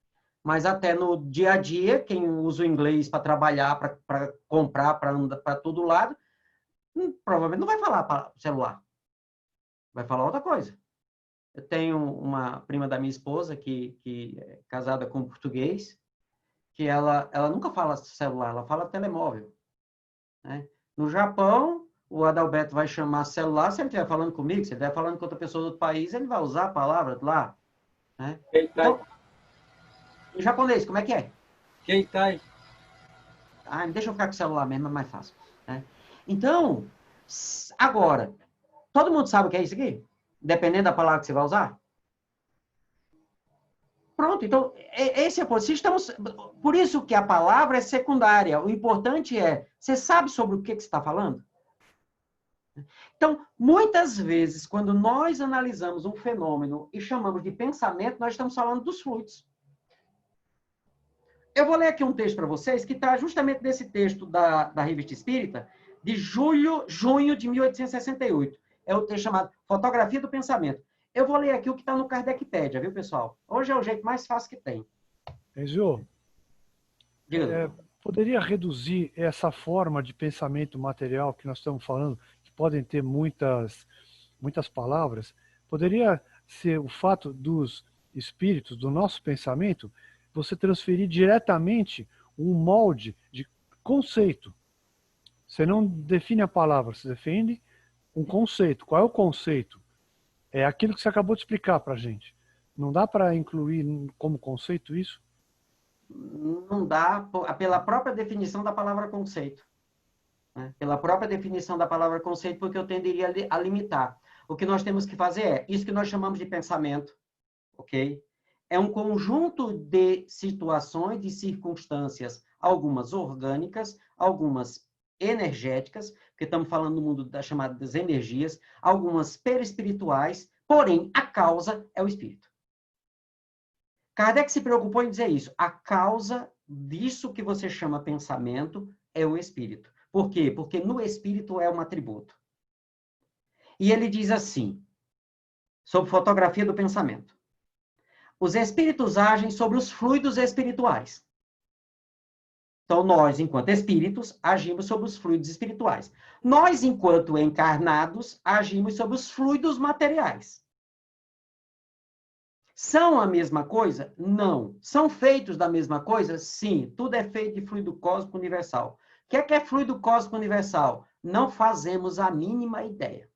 Mas até no dia a dia, quem usa o inglês para trabalhar, para comprar, para andar para todo lado, provavelmente não vai falar celular. Vai falar outra coisa. Eu tenho uma prima da minha esposa que é casada com um português, que ela nunca fala celular, ela fala telemóvel. Né? No Japão, o Adalberto vai chamar celular se ele estiver falando comigo, se ele estiver falando com outra pessoa do outro país, ele vai usar a palavra lá. Né? Então, em japonês, como é que é? Keitai. Deixa eu ficar com o celular mesmo, é mais fácil. Né? Então, agora, todo mundo sabe o que é isso aqui? Dependendo da palavra que você vai usar? Pronto, então, esse é o ponto. Por isso que a palavra é secundária. O importante é, você sabe sobre o que você está falando? Então, muitas vezes, quando nós analisamos um fenômeno e chamamos de pensamento, nós estamos falando dos fluidos. Eu vou ler aqui um texto para vocês, que está justamente nesse texto da Revista Espírita, de junho de 1868. É o texto chamado Fotografia do Pensamento. Eu vou ler aqui o que está no Kardecpédia, viu, pessoal? Hoje é o jeito mais fácil que tem. Enzo, Diga. Poderia reduzir essa forma de pensamento material que nós estamos falando, que podem ter muitas palavras, poderia ser o fato dos espíritos, do nosso pensamento, você transferir diretamente um molde de conceito. Você não define a palavra, você define um conceito. Qual é o conceito? É aquilo que você acabou de explicar para a gente. Não dá para incluir como conceito isso? Não dá, pela própria definição da palavra conceito. Né? Pela própria definição da palavra conceito, porque eu tenderia a limitar. O que nós temos que fazer é isso que nós chamamos de pensamento, ok? É um conjunto de situações, de circunstâncias, algumas orgânicas, algumas energéticas, porque estamos falando do mundo das chamadas energias, algumas perispirituais, porém, a causa é o espírito. Kardec se preocupou em dizer isso. A causa disso que você chama pensamento é o espírito. Por quê? Porque no espírito é um atributo. E ele diz assim, sobre fotografia do pensamento. Os espíritos agem sobre os fluidos espirituais. Então, nós, enquanto espíritos, agimos sobre os fluidos espirituais. Nós, enquanto encarnados, agimos sobre os fluidos materiais. São a mesma coisa? Não. São feitos da mesma coisa? Sim. Tudo é feito de fluido cósmico universal. O que é fluido cósmico universal? Não fazemos a mínima ideia.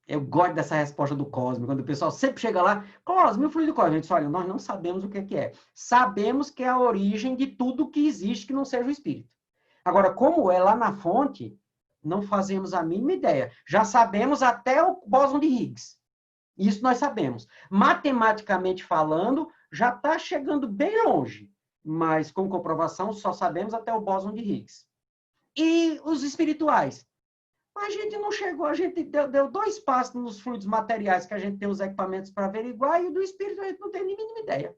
Eu gosto dessa resposta do cósmico, quando o pessoal sempre chega lá, cósmico, fluido cósmico. A gente fala, nós não sabemos o que é. Sabemos que é a origem de tudo que existe que não seja o espírito. Agora, como é lá na fonte, não fazemos a mínima ideia. Já sabemos até o bóson de Higgs. Isso nós sabemos. Matematicamente falando, já está chegando bem longe. Mas, com comprovação, só sabemos até o bóson de Higgs. E os espirituais? A gente não chegou, a gente deu 2 passos nos fluidos materiais que a gente tem os equipamentos para averiguar, e o do espírito a gente não tem nem mínima ideia.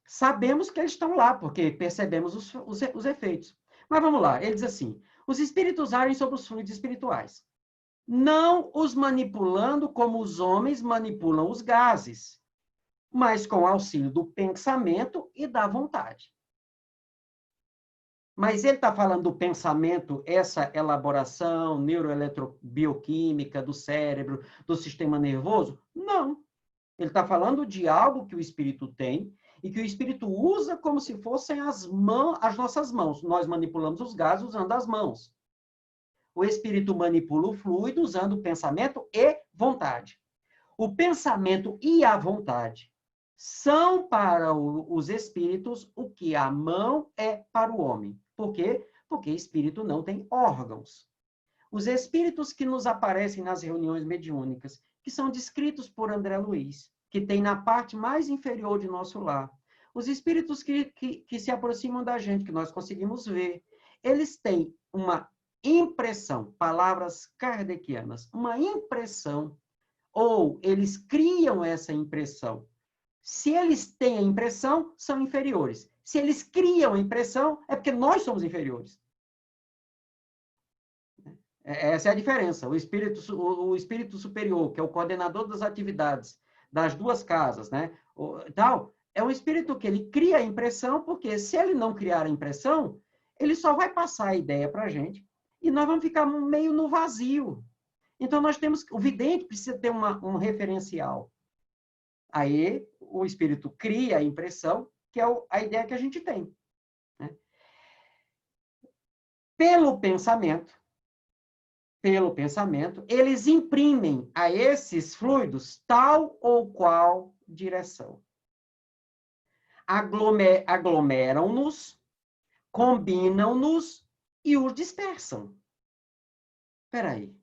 Sabemos que eles estão lá, porque percebemos os efeitos. Mas vamos lá, ele diz assim, os espíritos agem sobre os fluidos espirituais, não os manipulando como os homens manipulam os gases, mas com auxílio do pensamento e da vontade. Mas ele está falando do pensamento, essa elaboração neuroeletrobioquímica do cérebro, do sistema nervoso? Não. Ele está falando de algo que o espírito tem e que o espírito usa como se fossem as nossas mãos. Nós manipulamos os gases usando as mãos. O espírito manipula o fluido usando o pensamento e vontade. O pensamento e a vontade são para os espíritos o que a mão é para o homem. Por quê? Porque espírito não tem órgãos. Os espíritos que nos aparecem nas reuniões mediúnicas, que são descritos por André Luiz, que tem na parte mais inferior de nosso lar, os espíritos que se aproximam da gente, que nós conseguimos ver, eles têm uma impressão, palavras kardecianas, uma impressão, ou eles criam essa impressão. Se eles têm a impressão, são inferiores. Se eles criam a impressão, é porque nós somos inferiores. Essa é a diferença. O espírito superior, que é o coordenador das atividades das 2 casas, né? É um espírito que ele cria a impressão, porque se ele não criar a impressão, ele só vai passar a ideia para a gente e nós vamos ficar meio no vazio. Então, o vidente precisa ter um referencial. Aí, o espírito cria a impressão, que é a ideia que a gente tem. Né? Pelo pensamento, eles imprimem a esses fluidos tal ou qual direção. Aglomeram-nos, combinam-nos e os dispersam. Espera aí.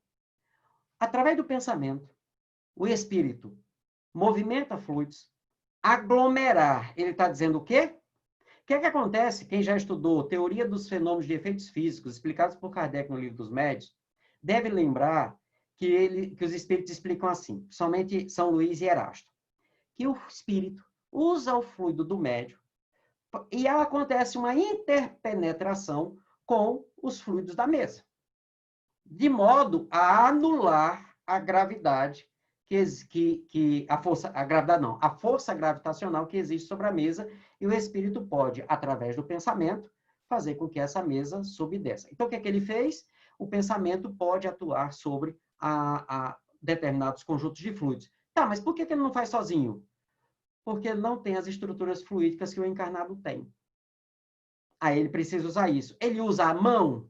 Através do pensamento, o espírito movimenta fluidos. Aglomerar, ele está dizendo o quê? O que é que acontece? Quem já estudou Teoria dos Fenômenos de Efeitos Físicos, explicados por Kardec no Livro dos Médiuns, deve lembrar que os espíritos explicam assim, somente São Luís e Erasto, que o espírito usa o fluido do médium e acontece uma interpenetração com os fluidos da mesa, de modo a anular a gravidade a gravidade não, a força gravitacional que existe sobre a mesa, e o espírito pode, através do pensamento, fazer com que essa mesa suba e desça. Então, o que é que ele fez? O pensamento pode atuar sobre determinados conjuntos de fluidos. Tá, mas por que ele não faz sozinho? Porque ele não tem as estruturas fluídicas que o encarnado tem. Aí ele precisa usar isso. Ele usa a mão?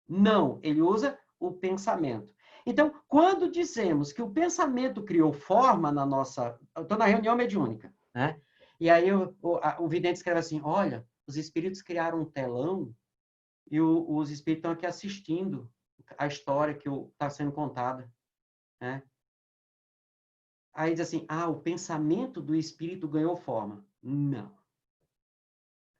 Não, ele usa o pensamento. Então, quando dizemos que o pensamento criou forma na nossa... Eu estou na reunião mediúnica, né? E aí o vidente escreve assim, olha, os espíritos criaram um telão e os espíritos estão aqui assistindo a história que está sendo contada, né? Aí diz assim, o pensamento do espírito ganhou forma. Não.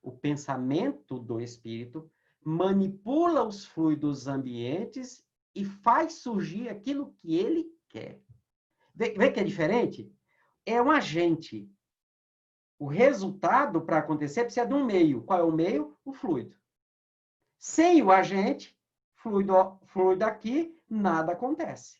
O pensamento do espírito manipula os fluidos ambientes e faz surgir aquilo que ele quer. Vê que é diferente? É um agente. O resultado, para acontecer, precisa de um meio. Qual é o meio? O fluido. Sem o agente, fluido aqui, nada acontece.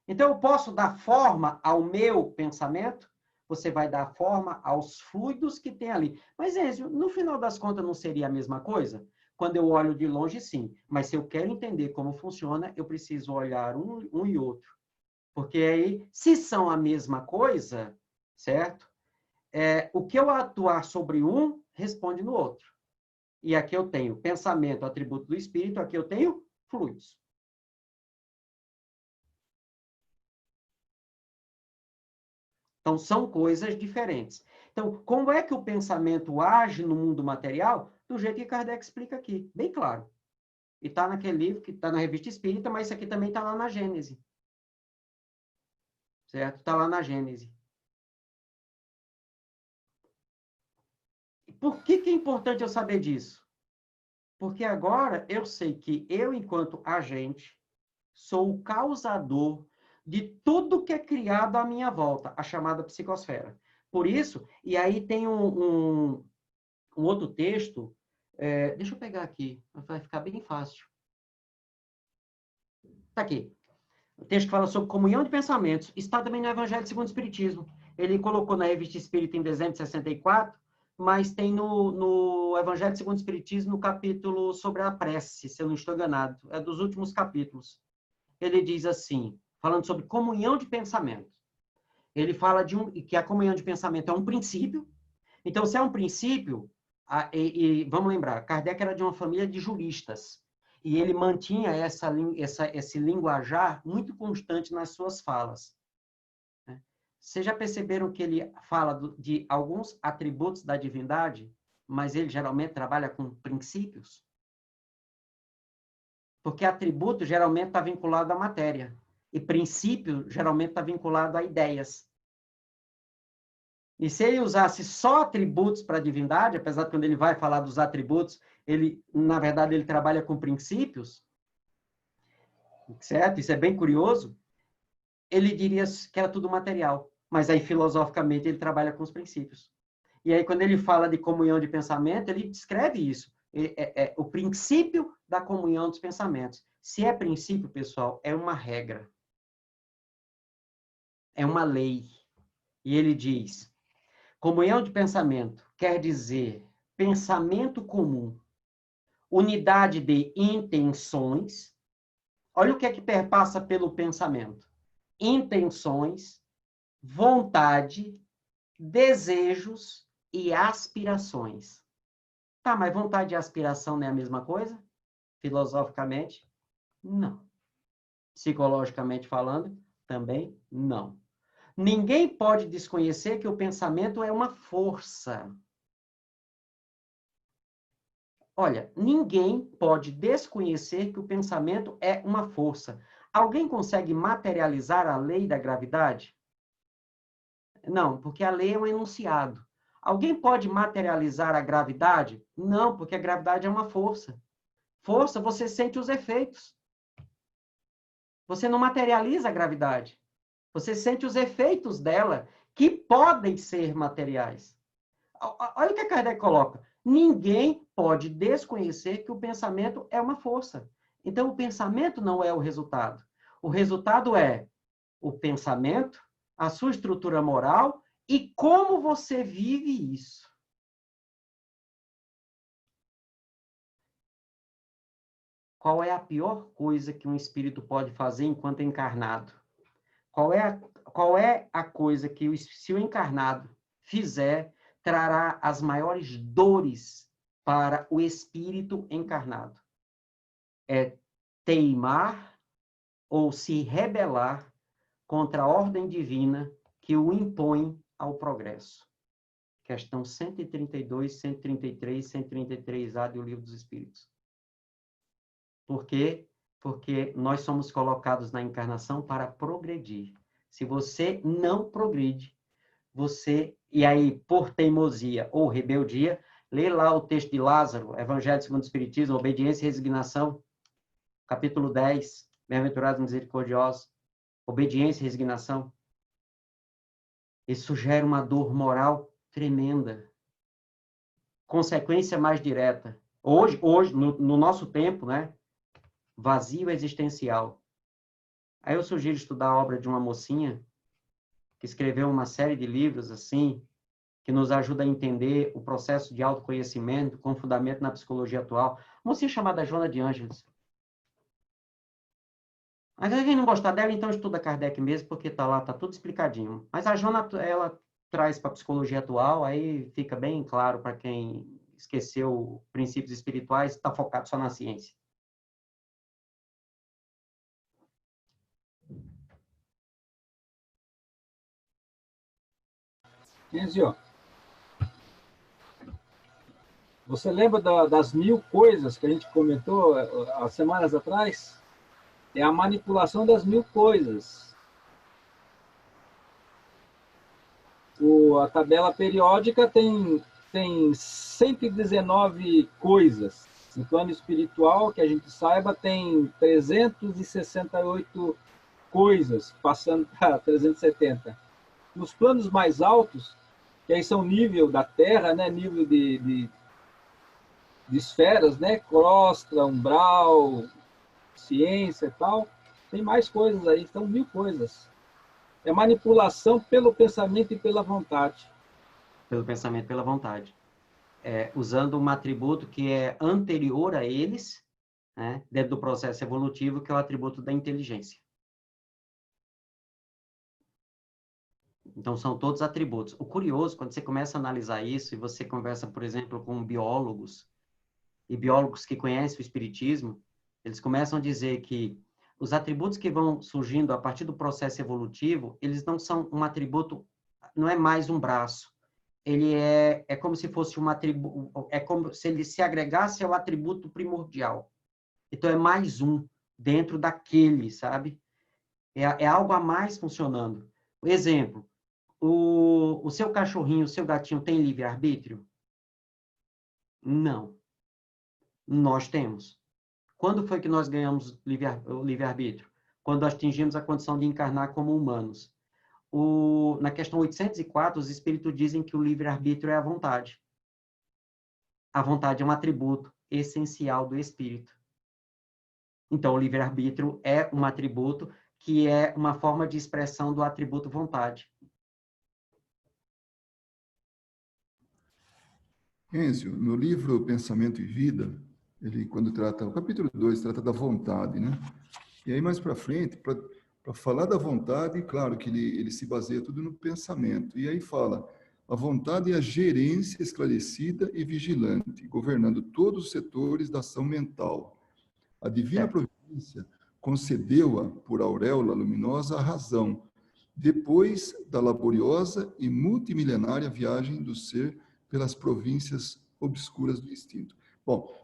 Então, eu posso dar forma ao meu pensamento, você vai dar forma aos fluidos que tem ali. Mas, Ézio, no final das contas, não seria a mesma coisa? Quando eu olho de longe, sim. Mas se eu quero entender como funciona, eu preciso olhar um e outro. Porque aí, se são a mesma coisa, certo? O que eu atuar sobre um, responde no outro. E aqui eu tenho pensamento, atributo do espírito, aqui eu tenho fluidos. Então, são coisas diferentes. Então, como é que o pensamento age no mundo material? Do jeito que Kardec explica aqui, bem claro. E está naquele livro, que está na Revista Espírita, mas isso aqui também está lá na Gênese. Certo? Está lá na Gênese. Por que é importante eu saber disso? Porque agora eu sei que eu, enquanto agente, sou o causador de tudo que é criado à minha volta, a chamada psicosfera. Por isso, e aí tem um outro texto, deixa eu pegar aqui, vai ficar bem fácil. Está aqui. O texto que fala sobre comunhão de pensamentos. Está também no Evangelho segundo o Espiritismo. Ele colocou na Revista Espírita em dezembro de 64, mas tem no Evangelho segundo o Espiritismo, no capítulo sobre a prece, se eu não estou enganado. É dos últimos capítulos. Ele diz assim, falando sobre comunhão de pensamentos. Ele fala que a comunhão de pensamento é um princípio. Então, se é um princípio, vamos lembrar, Kardec era de uma família de juristas. E ele mantinha esse linguajar muito constante nas suas falas. Vocês já perceberam que ele fala de alguns atributos da divindade, mas ele geralmente trabalha com princípios? Porque atributo geralmente está vinculado à matéria. E princípio geralmente está vinculado a ideias. E se ele usasse só atributos para a divindade, apesar de quando ele vai falar dos atributos, na verdade, ele trabalha com princípios, certo? Isso é bem curioso. Ele diria que era tudo material, mas aí, filosoficamente, ele trabalha com os princípios. E aí, quando ele fala de comunhão de pensamento, ele descreve isso. O princípio da comunhão dos pensamentos. Se é princípio, pessoal, é uma regra. É uma lei. E ele diz, comunhão de pensamento quer dizer pensamento comum, unidade de intenções. Olha o que é que perpassa pelo pensamento. Intenções, vontade, desejos e aspirações. Tá, mas vontade e aspiração não é a mesma coisa? Filosoficamente, não. Psicologicamente falando, também não. Ninguém pode desconhecer que o pensamento é uma força. Olha, ninguém pode desconhecer que o pensamento é uma força. Alguém consegue materializar a lei da gravidade? Não, porque a lei é um enunciado. Alguém pode materializar a gravidade? Não, porque a gravidade é uma força. Força, você sente os efeitos. Você não materializa a gravidade. Você sente os efeitos dela, que podem ser materiais. Olha o que a Kardec coloca. Ninguém pode desconhecer que o pensamento é uma força. Então, o pensamento não é o resultado. O resultado é o pensamento a sua estrutura moral e como você vive isso. Qual é a pior coisa que um espírito pode fazer enquanto encarnado? Qual é a coisa que, se o encarnado fizer, trará as maiores dores para o espírito encarnado? É teimar ou se rebelar contra a ordem divina que o impõe ao progresso. Questão 132, 133, 133A do Livro dos Espíritos. Por quê? Porque nós somos colocados na encarnação para progredir. Se você não progride, você, e aí, por teimosia ou rebeldia, lê lá o texto de Lázaro, Evangelho segundo o Espiritismo, Obediência e Resignação, capítulo 10, Bem-aventurados misericordiosos, obediência e resignação. Isso gera uma dor moral tremenda. Consequência mais direta. Hoje no nosso tempo, né? Vazio existencial. Aí eu sugiro estudar a obra de uma mocinha que escreveu uma série de livros assim, que nos ajuda a entender o processo de autoconhecimento com fundamento na psicologia atual. Uma mocinha chamada Joana de Ângeles. Mas quem não gostar dela, então estuda Kardec mesmo, porque tá lá, tá tudo explicadinho. Mas a Joana, ela traz para a psicologia atual, aí fica bem claro para quem esqueceu princípios espirituais e está focado só na ciência. Enzio, você lembra das 1000 coisas que a gente comentou há semanas atrás? É a manipulação das 1000 coisas. A tabela periódica tem 119 coisas. No plano espiritual, que a gente saiba, tem 368 coisas, passando para 370. Nos planos mais altos, que aí são nível da Terra, né, nível de esferas, né, crosta, umbral, ciência e tal, tem mais coisas aí, são 1000 coisas. É manipulação pelo pensamento e pela vontade. Pelo pensamento e pela vontade. Usando um atributo que é anterior a eles, né, dentro do processo evolutivo, que é o atributo da inteligência. Então, são todos atributos. O curioso, quando você começa a analisar isso, e você conversa, por exemplo, com biólogos, e biólogos que conhecem o espiritismo, eles começam a dizer que os atributos que vão surgindo a partir do processo evolutivo, eles não são um atributo, não é mais um braço. Ele é como se fosse um atributo, é como se ele se agregasse ao atributo primordial. Então, é mais um dentro daquele, sabe? É algo a mais funcionando. Exemplo, o seu cachorrinho, o seu gatinho tem livre-arbítrio? Não. Nós temos. Quando foi que nós ganhamos o livre-arbítrio? Quando atingimos a condição de encarnar como humanos. Na questão 804, os espíritos dizem que o livre-arbítrio é a vontade. A vontade é um atributo essencial do espírito. Então, o livre-arbítrio é um atributo que é uma forma de expressão do atributo vontade. Enzio, no livro Pensamento e Vida, ele, quando trata, o capítulo 2, trata da vontade, né? E aí, mais para frente, para falar da vontade, claro que ele se baseia tudo no pensamento. E aí fala, a vontade é a gerência esclarecida e vigilante, governando todos os setores da ação mental. A divina providência concedeu-a, por auréola luminosa, a razão, depois da laboriosa e multimilenária viagem do ser pelas províncias obscuras do instinto. Bom,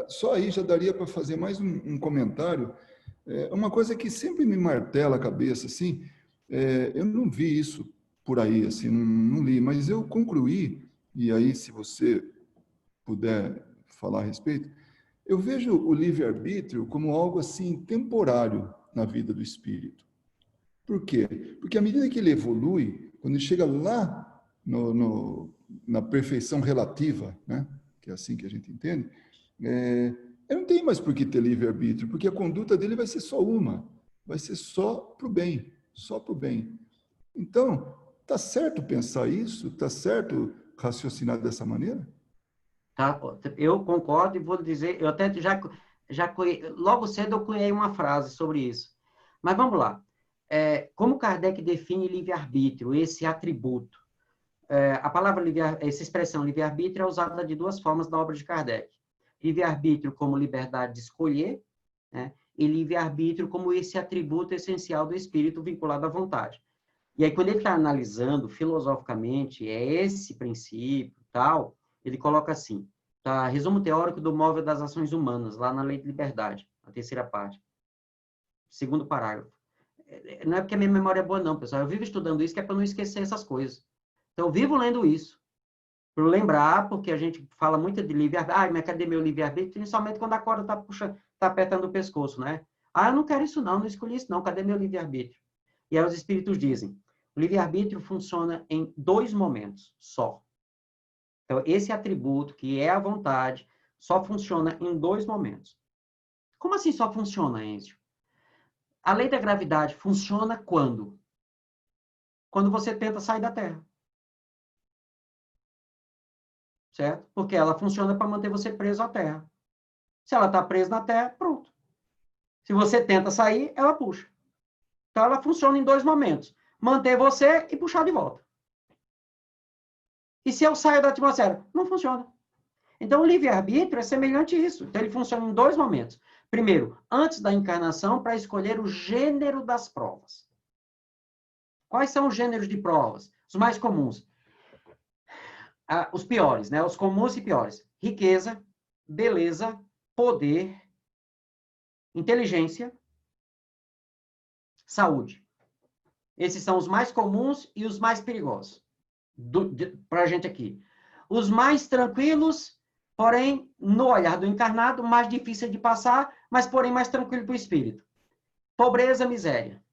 só aí já daria para fazer mais um comentário. Uma coisa que sempre me martela a cabeça, assim, eu não vi isso por aí, assim, não li, mas eu concluí, e aí se você puder falar a respeito, eu vejo o livre-arbítrio como algo assim temporário na vida do espírito. Por quê? Porque à medida que ele evolui, quando ele chega lá na perfeição relativa, né, que é assim que a gente entende, ele não tem mais por que ter livre-arbítrio, porque a conduta dele vai ser só uma, vai ser só para o bem, só para o bem. Então, está certo pensar isso? Está certo raciocinar dessa maneira? Tá? Eu concordo e vou dizer, eu até logo cedo eu cunhei uma frase sobre isso. Mas vamos lá. Como Kardec define livre-arbítrio, esse atributo? A palavra essa expressão livre-arbítrio é usada de duas formas na obra de Kardec. Livre-arbítrio como liberdade de escolher, né? E livre-arbítrio como esse atributo essencial do espírito vinculado à vontade. E aí, quando ele está analisando filosoficamente esse princípio, tal, ele coloca assim, tá? Resumo teórico do móvel das ações humanas, lá na Lei de Liberdade, a terceira parte. Segundo parágrafo. Não é porque a minha memória é boa, não, pessoal. Eu vivo estudando isso, que é para não esquecer essas coisas. Então, eu vivo lendo isso. Para lembrar, porque a gente fala muito de livre-arbítrio. Mas cadê meu livre-arbítrio? Principalmente quando a corda está apertando o pescoço, né? Eu não quero isso, não escolhi isso, não. Cadê meu livre-arbítrio? E aí os espíritos dizem, o livre-arbítrio funciona em 2 momentos só. Então, esse atributo, que é a vontade, só funciona em 2 momentos. Como assim só funciona, Enzio? A lei da gravidade funciona quando? Quando você tenta sair da Terra. Certo? Porque ela funciona para manter você preso à Terra. Se ela está presa na Terra, pronto. Se você tenta sair, ela puxa. Então, ela funciona em 2 momentos. Manter você e puxar de volta. E se eu saio da atmosfera? Não funciona. Então, o livre-arbítrio é semelhante a isso. Então, ele funciona em 2 momentos. Primeiro, antes da encarnação, para escolher o gênero das provas. Quais são os gêneros de provas? Os mais comuns. Os piores, né? Os comuns e piores. Riqueza, beleza, poder, inteligência, saúde. Esses são os mais comuns e os mais perigosos para a gente aqui. Os mais tranquilos, porém, no olhar do encarnado, mais difícil de passar, mas, porém, mais tranquilo para o espírito. Pobreza, miséria.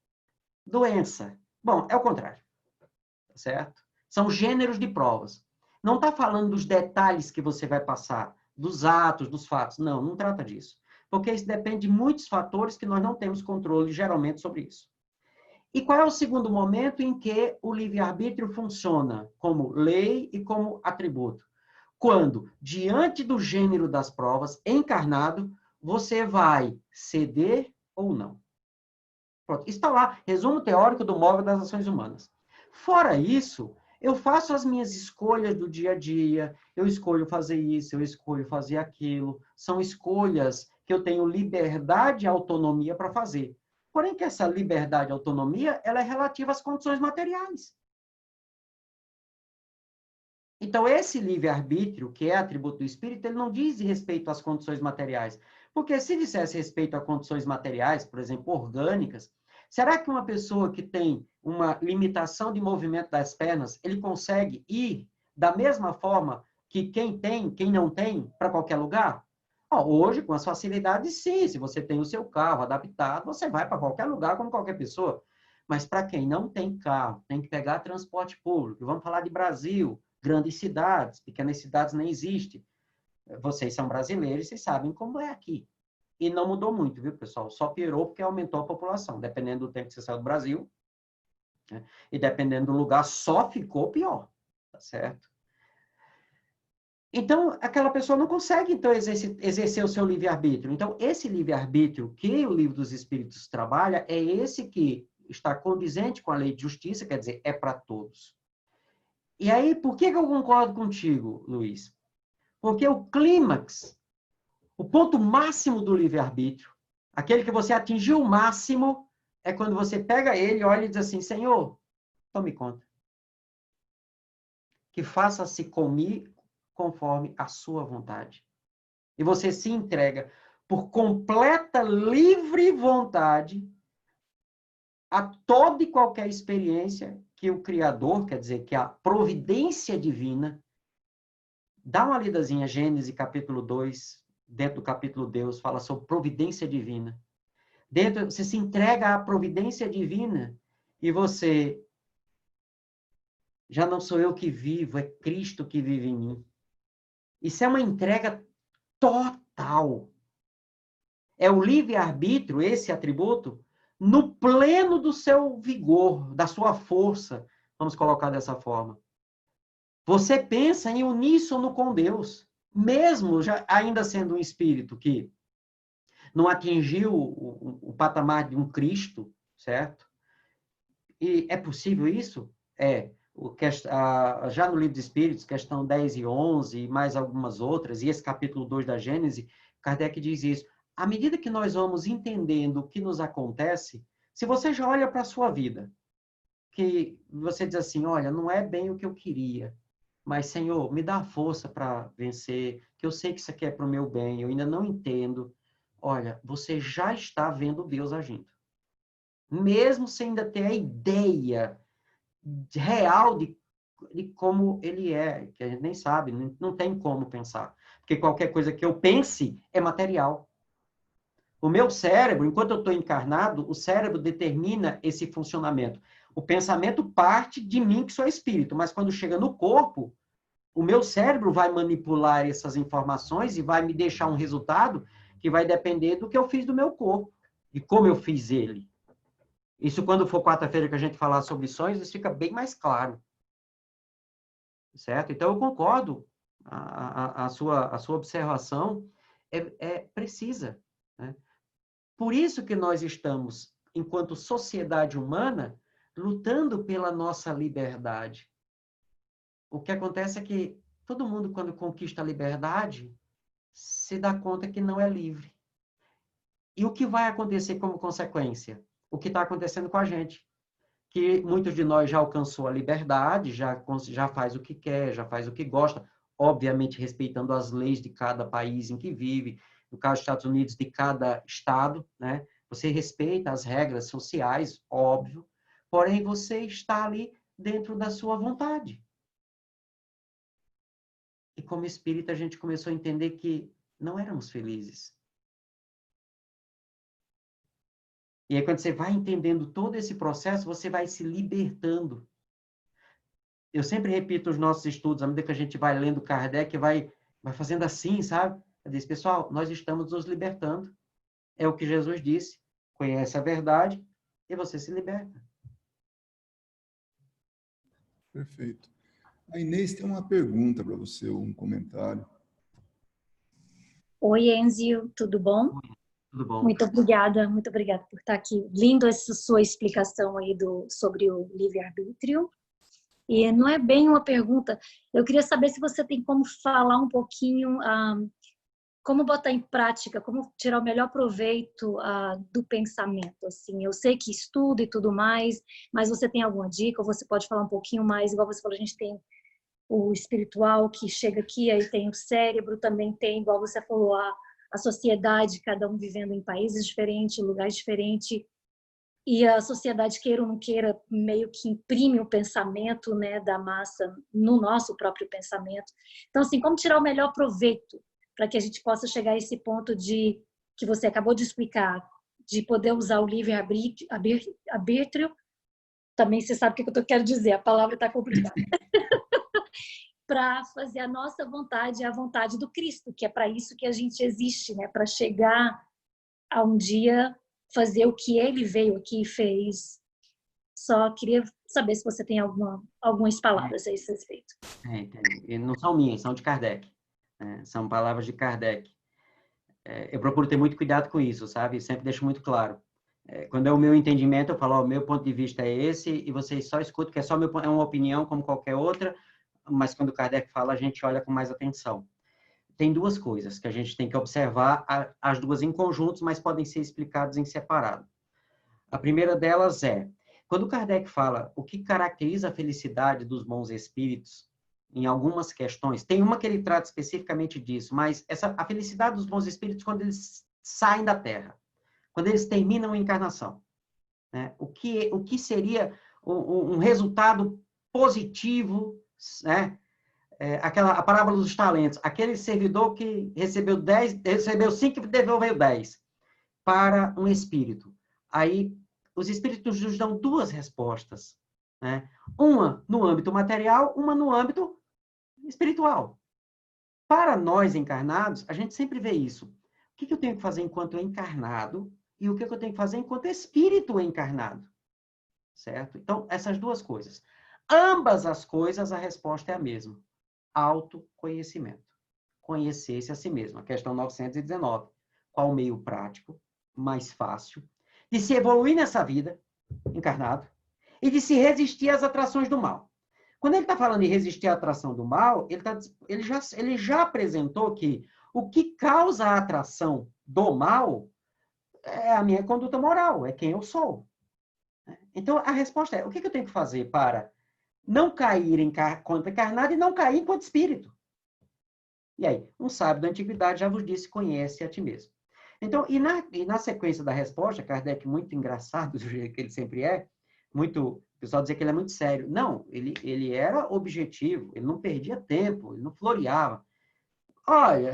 Doença. Bom, é o contrário. Certo? São gêneros de provas. Não está falando dos detalhes que você vai passar, dos atos, dos fatos. Não, não trata disso. Porque isso depende de muitos fatores que nós não temos controle, geralmente, sobre isso. E qual é o segundo momento em que o livre-arbítrio funciona como lei e como atributo? Quando, diante do gênero das provas, encarnado, você vai ceder ou não. Pronto, está lá, resumo teórico do móvel das ações humanas. Fora isso, eu faço as minhas escolhas do dia a dia, eu escolho fazer isso, eu escolho fazer aquilo, são escolhas que eu tenho liberdade e autonomia para fazer. Porém, que essa liberdade e autonomia, ela é relativa às condições materiais. Então, esse livre-arbítrio, que é atributo do espírito, ele não diz respeito às condições materiais. Porque se dissesse respeito a condições materiais, por exemplo, orgânicas, será que uma pessoa que tem uma limitação de movimento das pernas, ele consegue ir da mesma forma que quem não tem, para qualquer lugar? Hoje, com as facilidades, sim. Se você tem o seu carro adaptado, você vai para qualquer lugar, como qualquer pessoa. Mas para quem não tem carro, tem que pegar transporte público. Vamos falar de Brasil, grandes cidades, pequenas cidades nem existem. Vocês são brasileiros, vocês sabem como é aqui. E não mudou muito, viu, pessoal? Só piorou porque aumentou a população. Dependendo do tempo que você saiu do Brasil, né? E dependendo do lugar, só ficou pior. Tá certo? Então, aquela pessoa não consegue, então, exercer o seu livre-arbítrio. Então, esse livre-arbítrio que o Livro dos Espíritos trabalha é esse que está condizente com a lei de justiça, quer dizer, é para todos. E aí, por que eu concordo contigo, Luiz? Porque o clímax, o ponto máximo do livre-arbítrio, aquele que você atingiu o máximo, é quando você pega ele, olha e diz assim, Senhor, tome conta. Que faça-se comigo conforme a sua vontade. E você se entrega por completa livre vontade a toda e qualquer experiência que o Criador, quer dizer, que a providência divina, dá uma lidazinha, Gênesis capítulo 2, dentro do capítulo Deus, fala sobre providência divina. Você se entrega à providência divina e você, já não sou eu que vivo, é Cristo que vive em mim. Isso é uma entrega total. É o livre-arbítrio, esse atributo, no pleno do seu vigor, da sua força, vamos colocar dessa forma. Você pensa em uníssono com Deus, mesmo já ainda sendo um espírito que não atingiu o patamar de um Cristo, certo? E é possível isso? É. Já no Livro dos Espíritos, questão 10 e 11, e mais algumas outras, e esse capítulo 2 da Gênese, Kardec diz isso. À medida que nós vamos entendendo o que nos acontece, se você já olha para a sua vida, que você diz assim, olha, não é bem o que eu queria, mas, Senhor, me dá força para vencer, que eu sei que isso aqui é para o meu bem, eu ainda não entendo. Olha, você já está vendo Deus agindo. Mesmo sem ainda ter a ideia real de como ele é, que a gente nem sabe, não tem como pensar. Porque qualquer coisa que eu pense é material. O meu cérebro, enquanto eu estou encarnado, o cérebro determina esse funcionamento. O pensamento parte de mim, que sou espírito, mas quando chega no corpo, o meu cérebro vai manipular essas informações e vai me deixar um resultado que vai depender do que eu fiz do meu corpo, de como eu fiz ele. Isso, quando for quarta-feira que a gente falar sobre sonhos, isso fica bem mais claro. Certo? Então, eu concordo. A sua observação é precisa. Né? Por isso que nós estamos, enquanto sociedade humana, lutando pela nossa liberdade. O que acontece é que todo mundo, quando conquista a liberdade, se dá conta que não é livre. E o que vai acontecer como consequência? O que está acontecendo com a gente. Que muitos de nós já alcançou a liberdade, já faz o que quer, já faz o que gosta, obviamente respeitando as leis de cada país em que vive, no caso dos Estados Unidos, de cada estado, né? Você respeita as regras sociais, óbvio, porém você está ali dentro da sua vontade. E como espírita a gente começou a entender que não éramos felizes. E aí quando você vai entendendo todo esse processo, você vai se libertando. Eu sempre repito os nossos estudos, à medida que a gente vai lendo Kardec, vai fazendo assim, sabe? Eu disse, pessoal, nós estamos nos libertando. É o que Jesus disse. Conhece a verdade e você se liberta. Perfeito. A Inês tem uma pergunta para você, um comentário. Oi, Enzio, tudo bom? Tudo bom? Muito obrigada por estar aqui. Lindo essa sua explicação aí sobre o livre-arbítrio. E não é bem uma pergunta, eu queria saber se você tem como falar um pouquinho, como botar em prática, como tirar o melhor proveito do pensamento. Assim, eu sei que estuda e tudo mais, mas você tem alguma dica, ou você pode falar um pouquinho mais, igual você falou, a gente tem o espiritual que chega aqui, aí tem o cérebro, também tem, igual você falou, a sociedade, cada um vivendo em países diferentes, lugares diferentes, e a sociedade, queira ou não queira, meio que imprime o pensamento, né, da massa no nosso próprio pensamento. Então, assim, como tirar o melhor proveito para que a gente possa chegar a esse ponto de que você acabou de explicar, de poder usar o livre-arbítrio, também você sabe o que eu quero dizer, a palavra está complicada, para fazer a nossa vontade, a vontade do Cristo, que é para isso que a gente existe, né, para chegar a um dia fazer o que ele veio aqui e fez. Só queria saber se você tem algumas palavras a esse respeito. E não são minhas, são de Kardec. São palavras de Kardec. Eu procuro ter muito cuidado com isso, sabe? Sempre deixo muito claro. Quando é o meu entendimento, eu falo, o meu ponto de vista é esse, e vocês só escutam, que é uma opinião como qualquer outra, mas quando Kardec fala, a gente olha com mais atenção. Tem duas coisas que a gente tem que observar, as duas em conjuntos, mas podem ser explicadas em separado. A primeira delas é, quando Kardec fala o que caracteriza a felicidade dos bons espíritos, em algumas questões, tem uma que ele trata especificamente disso, mas a felicidade dos bons espíritos quando eles saem da Terra, quando eles terminam a encarnação. Né? O que seria um resultado positivo, né? A parábola dos talentos, aquele servidor que recebeu 5 e devolveu 10 para um espírito. Aí, os espíritos nos dão duas respostas. Né? Uma no âmbito material, uma no âmbito espiritual. Para nós encarnados, a gente sempre vê isso. O que eu tenho que fazer enquanto encarnado e o que eu tenho que fazer enquanto espírito encarnado. Certo? Então, essas duas coisas. Ambas as coisas, a resposta é a mesma. Autoconhecimento. Conhecer-se a si mesmo. A questão 919. Qual o meio prático, mais fácil, de se evoluir nessa vida, encarnado, e de se resistir às atrações do mal. Quando ele está falando em resistir à atração do mal, ele já apresentou que o que causa a atração do mal é a minha conduta moral, é quem eu sou. Então, a resposta é, o que eu tenho que fazer para não cair enquanto encarnado e não cair enquanto espírito? E aí, um sábio da antiguidade já vos disse, conhece a ti mesmo. Então, e na sequência da resposta, Kardec, muito engraçado, do jeito que ele sempre é, o pessoal dizia que ele é muito sério. Não, ele era objetivo, ele não perdia tempo, ele não floreava. Olha,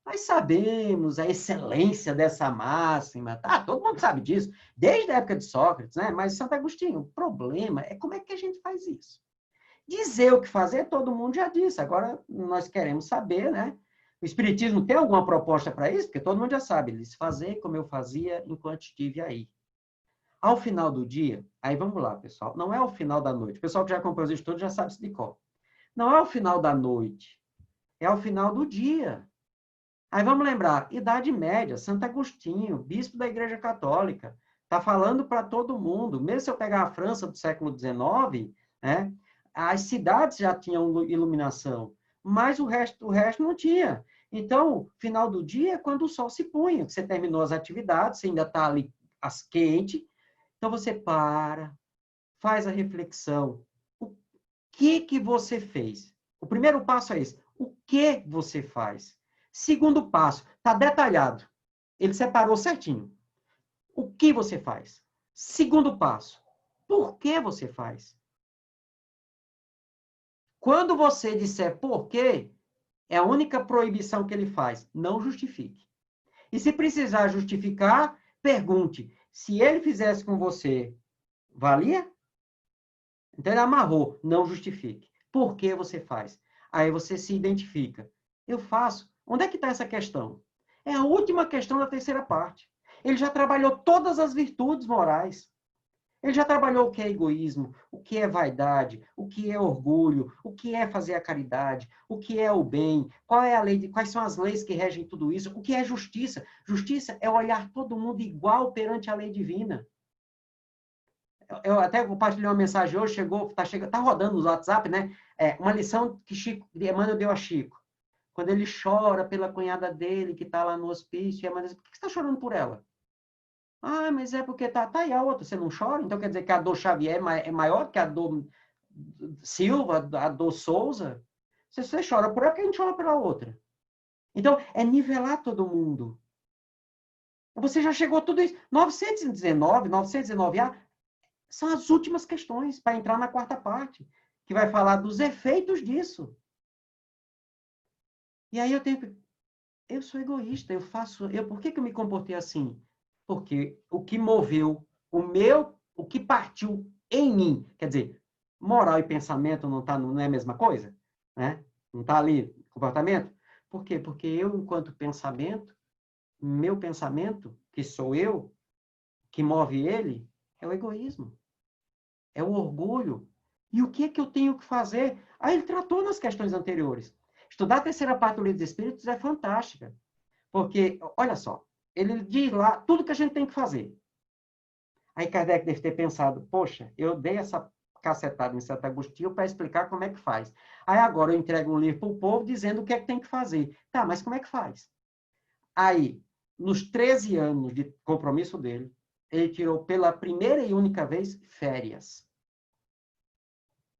nós sabemos a excelência dessa máxima, tá? Todo mundo sabe disso, desde a época de Sócrates, né? Mas Santo Agostinho, o problema é como é que a gente faz isso. Dizer o que fazer, todo mundo já disse. Agora, nós queremos saber, né? O Espiritismo tem alguma proposta para isso? Porque todo mundo já sabe. Ele diz, fazer como eu fazia enquanto estive aí. Ao final do dia, aí vamos lá, pessoal. Não é ao final da noite. O pessoal que já acompanhou os estudos já sabe isso de cor. Não é ao final da noite. É ao final do dia. Aí vamos lembrar, Idade Média, Santo Agostinho, bispo da Igreja Católica, está falando para todo mundo. Mesmo se eu pegar a França do século XIX, né? As cidades já tinham iluminação, mas o resto não tinha. Então, final do dia é quando o sol se punha, você terminou as atividades, você ainda está ali quente, então você para, faz a reflexão. O que você fez? O primeiro passo é esse. O que você faz? Segundo passo, está detalhado. Ele separou certinho. O que você faz? Segundo passo, por que você faz? Quando você disser por quê, é a única proibição que ele faz. Não justifique. E se precisar justificar, pergunte. Se ele fizesse com você, valia? Então ele amarrou. Não justifique. Por que você faz? Aí você se identifica. Eu faço. Onde é que está essa questão? É a última questão da terceira parte. Ele já trabalhou todas as virtudes morais. Ele já trabalhou o que é egoísmo, o que é vaidade, o que é orgulho, o que é fazer a caridade, o que é o bem, qual é a lei, quais são as leis que regem tudo isso, o que é justiça. Justiça é olhar todo mundo igual perante a lei divina. Eu até compartilhei uma mensagem hoje, tá rodando no WhatsApp, né? Uma lição que Emmanuel deu a Chico. Quando ele chora pela cunhada dele, que está lá no hospício, e Emmanuel diz, por que você está chorando por ela? Ah, mas é porque tá aí a outra, você não chora? Então quer dizer que a dor Xavier é maior que a dor Silva, a dor Souza? Se você chora por ela, porque a gente chora pela outra. Então, é nivelar todo mundo. Você já chegou a tudo isso. 919A, são as últimas questões para entrar na quarta parte, que vai falar dos efeitos disso. E aí eu sou egoísta, por que eu me comportei assim? Porque o que moveu o que partiu em mim, quer dizer, moral e pensamento não é a mesma coisa? Né? Não está ali, comportamento? Por quê? Porque eu, enquanto pensamento, meu pensamento, que sou eu, que move ele, é o egoísmo. É o orgulho. E o que é que eu tenho que fazer? Aí ele tratou nas questões anteriores. Estudar a terceira parte do Livro dos Espíritos é fantástica. Porque, olha só, ele diz lá tudo que a gente tem que fazer. Aí Kardec deve ter pensado, poxa, eu dei essa cacetada em Santo Agostinho para explicar como é que faz. Aí agora eu entrego um livro para o povo dizendo o que é que tem que fazer. Tá, mas como é que faz? Aí, nos 13 anos de compromisso dele, ele tirou pela primeira e única vez férias.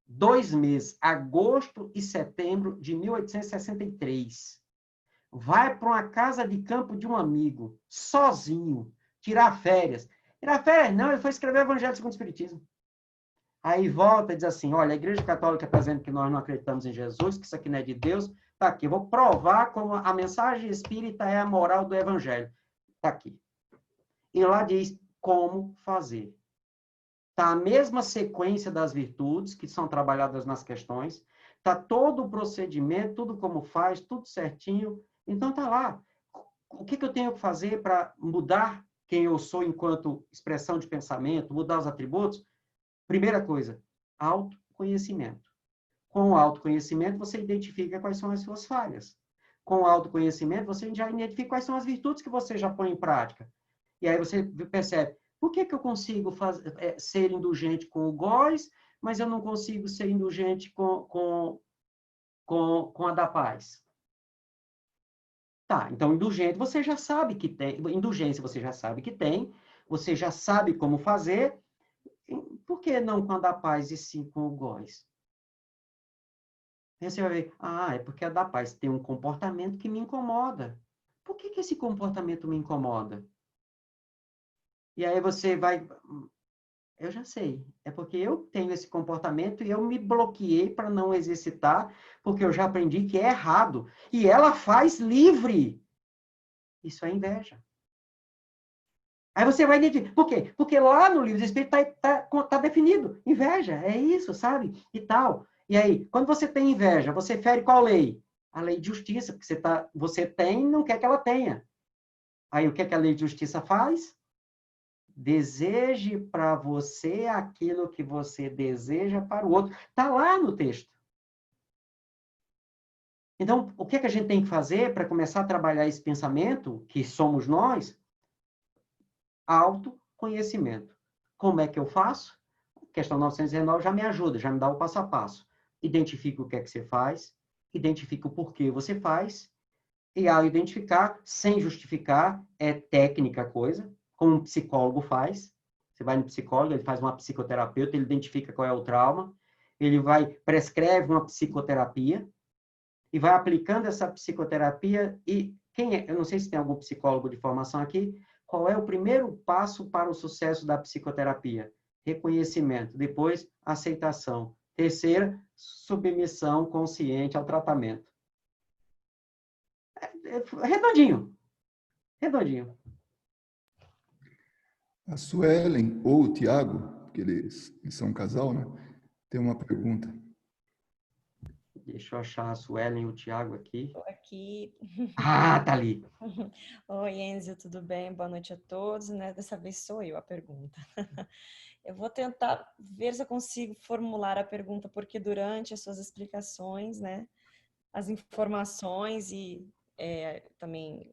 2 meses, agosto e setembro de 1863. Vai para uma casa de campo de um amigo, sozinho, tirar férias. Tirar férias? Não, ele foi escrever o Evangelho segundo o Espiritismo. Aí volta e diz assim, olha, a Igreja Católica está dizendo que nós não acreditamos em Jesus, que isso aqui não é de Deus. Está aqui, eu vou provar como a mensagem espírita é a moral do Evangelho. Está aqui. E lá diz como fazer. Está a mesma sequência das virtudes que são trabalhadas nas questões. Está todo o procedimento, tudo como faz, tudo certinho. Então, está lá. O que eu tenho que fazer para mudar quem eu sou enquanto expressão de pensamento, mudar os atributos, primeira coisa, autoconhecimento. Com o autoconhecimento, você identifica quais são as suas falhas. Com o autoconhecimento, você já identifica quais são as virtudes que você já põe em prática. E aí você percebe, por que eu consigo ser indulgente com o góis, mas eu não consigo ser indulgente com a da paz? Tá, então indulgente você já sabe que tem, indulgência você já sabe que tem, você já sabe como fazer, por que não com a da paz e sim com o góis? Aí você vai ver, é porque a da paz tem um comportamento que me incomoda. Por que esse comportamento me incomoda? E aí você vai, eu já sei, é porque eu tenho esse comportamento e eu me bloqueei para não exercitar, porque eu já aprendi que é errado. E ela faz livre. Isso é inveja. Aí você vai identificar. Por quê? Porque lá no livro do Espírito tá definido. Inveja, é isso, sabe? E tal. E aí, quando você tem inveja, você fere qual lei? A lei de justiça, porque você tem e não quer que ela tenha. Aí, o que a lei de justiça faz? Deseje para você aquilo que você deseja para o outro. Está lá no texto. Então, o que a gente tem que fazer para começar a trabalhar esse pensamento, que somos nós? Autoconhecimento. Como é que eu faço? Questão 919 já me ajuda, já me dá o passo a passo. Identifica o que é que você faz, identifica o porquê você faz, e ao identificar, sem justificar, é técnica a coisa, como um psicólogo faz. Você vai no psicólogo, ele faz uma psicoterapeuta, ele identifica qual é o trauma, ele prescreve uma psicoterapia, e vai aplicando essa psicoterapia, e eu não sei se tem algum psicólogo de formação aqui, qual é o primeiro passo para o sucesso da psicoterapia? Reconhecimento. Depois, aceitação. Terceira, submissão consciente ao tratamento. Redondinho. Redondinho. A Suelen ou o Tiago, que eles são um casal, né? Tem uma pergunta. Deixa eu achar a Suelen e o Tiago aqui. Estou aqui. Tá ali. Oi, Enzo, tudo bem? Boa noite a todos, né? Dessa vez sou eu a pergunta. Eu vou tentar ver se eu consigo formular a pergunta, porque durante as suas explicações, né, as informações e também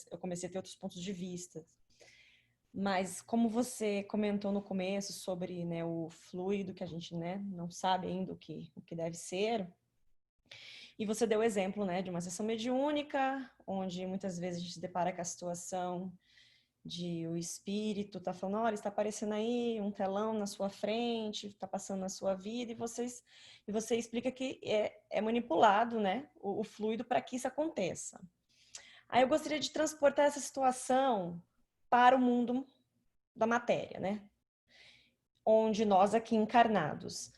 eu comecei a ter outros pontos de vista. Mas como você comentou no começo sobre, né, o fluido que a gente, né, não sabe ainda o que deve ser, e você deu o exemplo, né, de uma sessão mediúnica, onde muitas vezes a gente se depara com a situação de o espírito tá falando, olha, está aparecendo aí um telão na sua frente, está passando na sua vida, e você explica que é manipulado, né, o fluido para que isso aconteça. Aí eu gostaria de transportar essa situação para o mundo da matéria, né, onde nós aqui encarnados,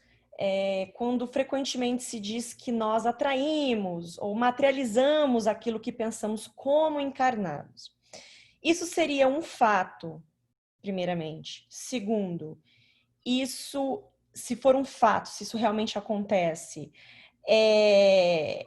quando frequentemente se diz que nós atraímos ou materializamos aquilo que pensamos como encarnados. Isso seria um fato, primeiramente. Segundo, isso, se for um fato, se isso realmente acontece, é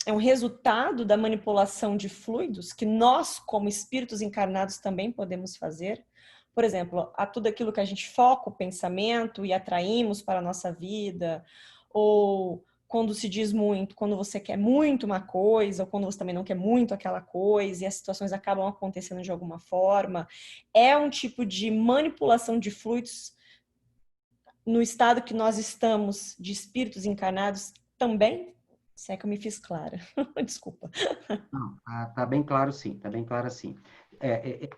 um resultado da manipulação de fluidos que nós, como espíritos encarnados, também podemos fazer. Por exemplo, a tudo aquilo que a gente foca o pensamento e atraímos para a nossa vida, ou quando se diz muito, quando você quer muito uma coisa, ou quando você também não quer muito aquela coisa, e as situações acabam acontecendo de alguma forma, é um tipo de manipulação de fluidos no estado que nós estamos de espíritos encarnados também? Se é que eu me fiz clara. Desculpa. Não, tá bem claro sim, tá bem claro sim.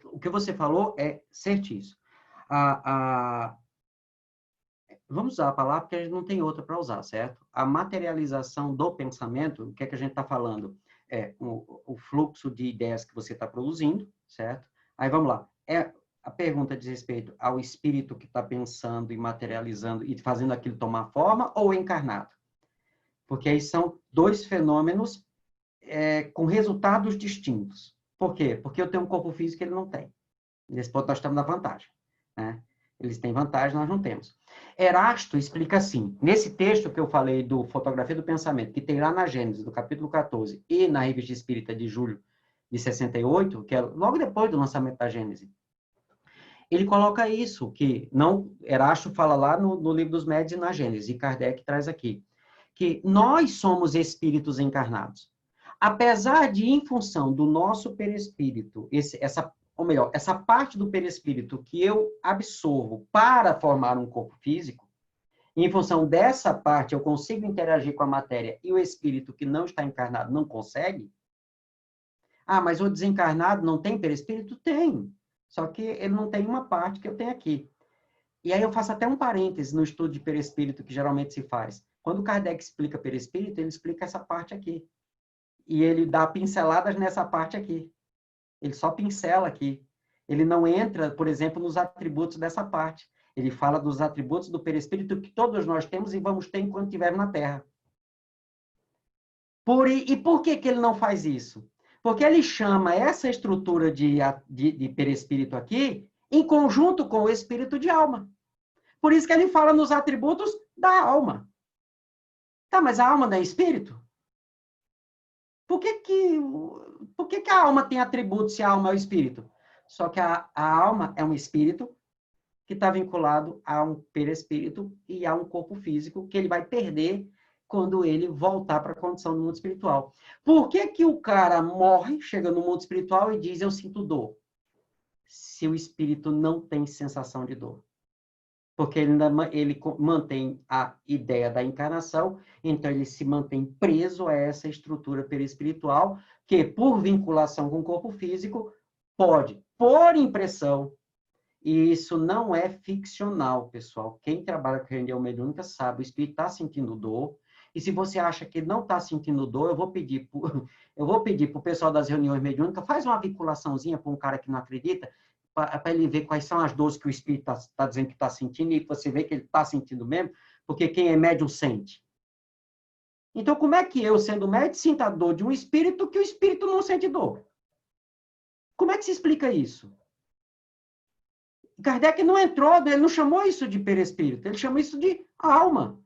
O que você falou é certíssimo. Vamos usar a palavra porque a gente não tem outra para usar, certo? A materialização do pensamento, o que é que a gente está falando? É o fluxo de ideias que você está produzindo, certo? Aí vamos lá. A pergunta diz respeito ao espírito que está pensando e materializando e fazendo aquilo tomar forma ou encarnado? Porque aí são dois fenômenos com resultados distintos. Por quê? Porque eu tenho um corpo físico que ele não tem. Nesse ponto nós estamos na vantagem, né? Eles têm vantagem, nós não temos. Erasto explica assim, nesse texto que eu falei do Fotografia do Pensamento, que tem lá na Gênesis, do capítulo 14, e na Revista Espírita de julho de 68, que é logo depois do lançamento da Gênese. Ele coloca isso, que não, Erasto fala lá no Livro dos Médiuns e na Gênese, e Kardec traz aqui, que nós somos espíritos encarnados. Apesar de, em função do nosso perispírito, essa parte do perispírito que eu absorvo para formar um corpo físico, em função dessa parte eu consigo interagir com a matéria e o espírito que não está encarnado não consegue. Ah, mas o desencarnado não tem perispírito? Tem. Só que ele não tem uma parte que eu tenho aqui. E aí eu faço até um parêntese no estudo de perispírito que geralmente se faz. Quando o Kardec explica perispírito, ele explica essa parte aqui. E ele dá pinceladas nessa parte aqui. Ele só pincela aqui. Ele não entra, por exemplo, nos atributos dessa parte. Ele fala dos atributos do perispírito que todos nós temos e vamos ter enquanto estivermos na Terra. E por que ele não faz isso? Porque ele chama essa estrutura de perispírito aqui em conjunto com o espírito de alma. Por isso que ele fala nos atributos da alma. Tá, mas a alma não é espírito? Por que a alma tem atributos se a alma é o espírito? Só que a alma é um espírito que está vinculado a um perispírito e a um corpo físico que ele vai perder quando ele voltar para a condição do mundo espiritual. Por que o cara morre, chega no mundo espiritual e diz, eu sinto dor? Se o espírito não tem sensação de dor. Porque ele mantém a ideia da encarnação, então ele se mantém preso a essa estrutura perispiritual, que, por vinculação com o corpo físico, pode, por impressão, e isso não é ficcional, pessoal. Quem trabalha com reunião mediúnica sabe, o espírito está sentindo dor, e se você acha que não está sentindo dor, eu vou pedir para o pessoal das reuniões mediúnicas, faz uma vinculaçãozinha para um cara que não acredita, para ele ver quais são as dores que o espírito está dizendo que está sentindo, e você vê que ele está sentindo mesmo, porque quem é médium sente. Então, como é que eu, sendo médium, sinto a dor de um espírito que o espírito não sente dor? Como é que se explica isso? Kardec não entrou, ele não chamou isso de perispírito, ele chamou isso de alma.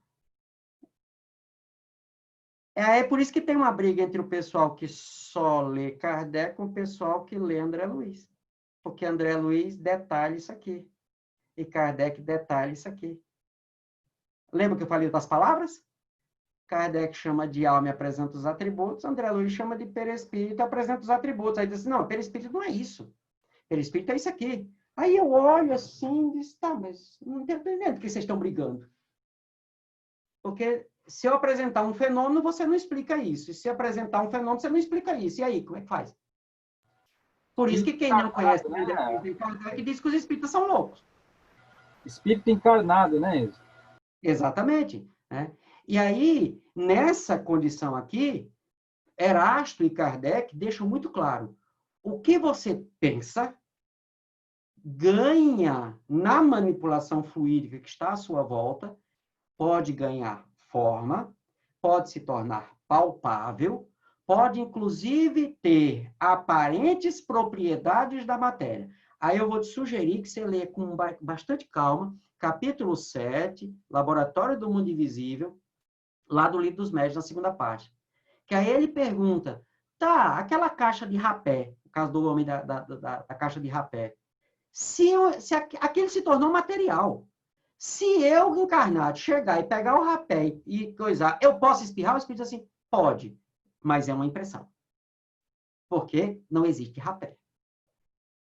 É por isso que tem uma briga entre o pessoal que só lê Kardec com o pessoal que lê André Luiz. Porque André Luiz detalha isso aqui. E Kardec detalha isso aqui. Lembra que eu falei das palavras? Kardec chama de alma e apresenta os atributos. André Luiz chama de perispírito e apresenta os atributos. Aí diz assim, não, perispírito não é isso. Perispírito é isso aqui. Aí eu olho assim e digo, tá, mas não estou entendendo por que vocês estão brigando. Porque se eu apresentar um fenômeno, você não explica isso. E se apresentar um fenômeno, você não explica isso. E aí, como é que faz? Por isso que quem não conhece Kardec diz que os espíritas são loucos. Espírito encarnado, né, Enzo? Exatamente. Né? E aí, nessa condição aqui, Erasto e Kardec deixam muito claro. O que você pensa ganha na manipulação fluídica que está à sua volta, pode ganhar forma, pode se tornar palpável, pode, inclusive, ter aparentes propriedades da matéria. Aí eu vou te sugerir que você lê com bastante calma, capítulo 7, Laboratório do Mundo Invisível, lá do Livro dos Médiuns, na segunda parte. Que aí ele pergunta, tá, aquela caixa de rapé, no caso do homem da caixa de rapé, se aquele se tornou material. Se eu, encarnado, chegar e pegar o rapé e coisar, eu posso espirrar? O espírito diz assim, pode, mas é uma impressão. Porque não existe rapé.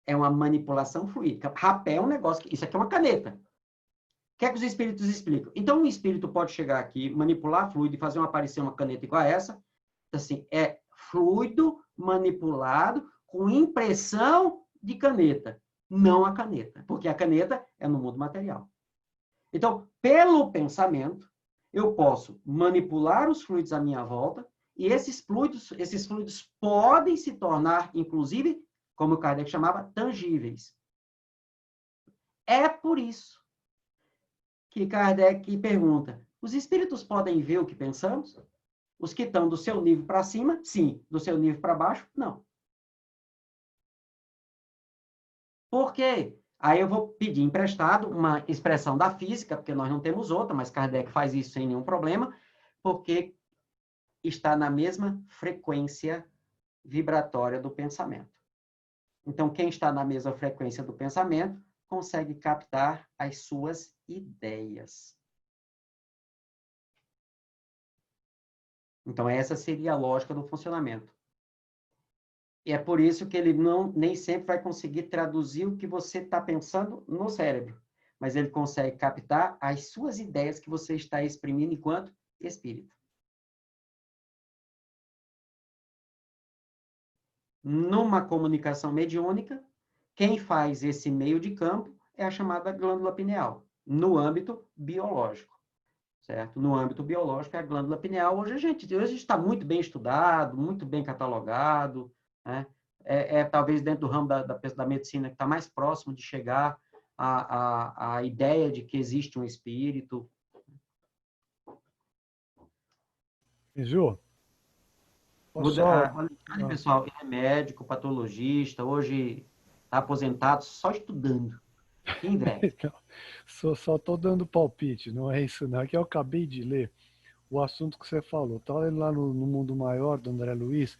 É uma manipulação fluídica. Rapé é um negócio, isso aqui é uma caneta. O que é que os espíritos explicam? Então, um espírito pode chegar aqui, manipular fluido e fazer uma caneta igual a essa. Assim, é fluido manipulado com impressão de caneta. Não a caneta, porque a caneta é no mundo material. Então, pelo pensamento, eu posso manipular os fluidos à minha volta e esses fluidos podem se tornar, inclusive, como o Kardec chamava, tangíveis. É por isso que Kardec pergunta, os espíritos podem ver o que pensamos? Os que estão do seu nível para cima, sim. Do seu nível para baixo, não. Por quê? Aí eu vou pedir emprestado uma expressão da física, porque nós não temos outra, mas Kardec faz isso sem nenhum problema, porque está na mesma frequência vibratória do pensamento. Então, quem está na mesma frequência do pensamento consegue captar as suas ideias. Então, essa seria a lógica do funcionamento. E é por isso que ele nem sempre vai conseguir traduzir o que você está pensando no cérebro, mas ele consegue captar as suas ideias que você está exprimindo enquanto espírito. Numa comunicação mediúnica, quem faz esse meio de campo é a chamada glândula pineal, no âmbito biológico. Certo? No âmbito biológico, é a glândula pineal. Hoje está muito bem estudado, muito bem catalogado, né? Talvez dentro do ramo da medicina que está mais próximo de chegar à ideia de que existe um espírito. Ju? Olha, pessoal, ele é médico, patologista, hoje está aposentado, só estudando. Em breve. Só estou dando palpite, não é isso não. É que eu acabei de ler o assunto que você falou. Estava lendo lá no Mundo Maior, do André Luiz,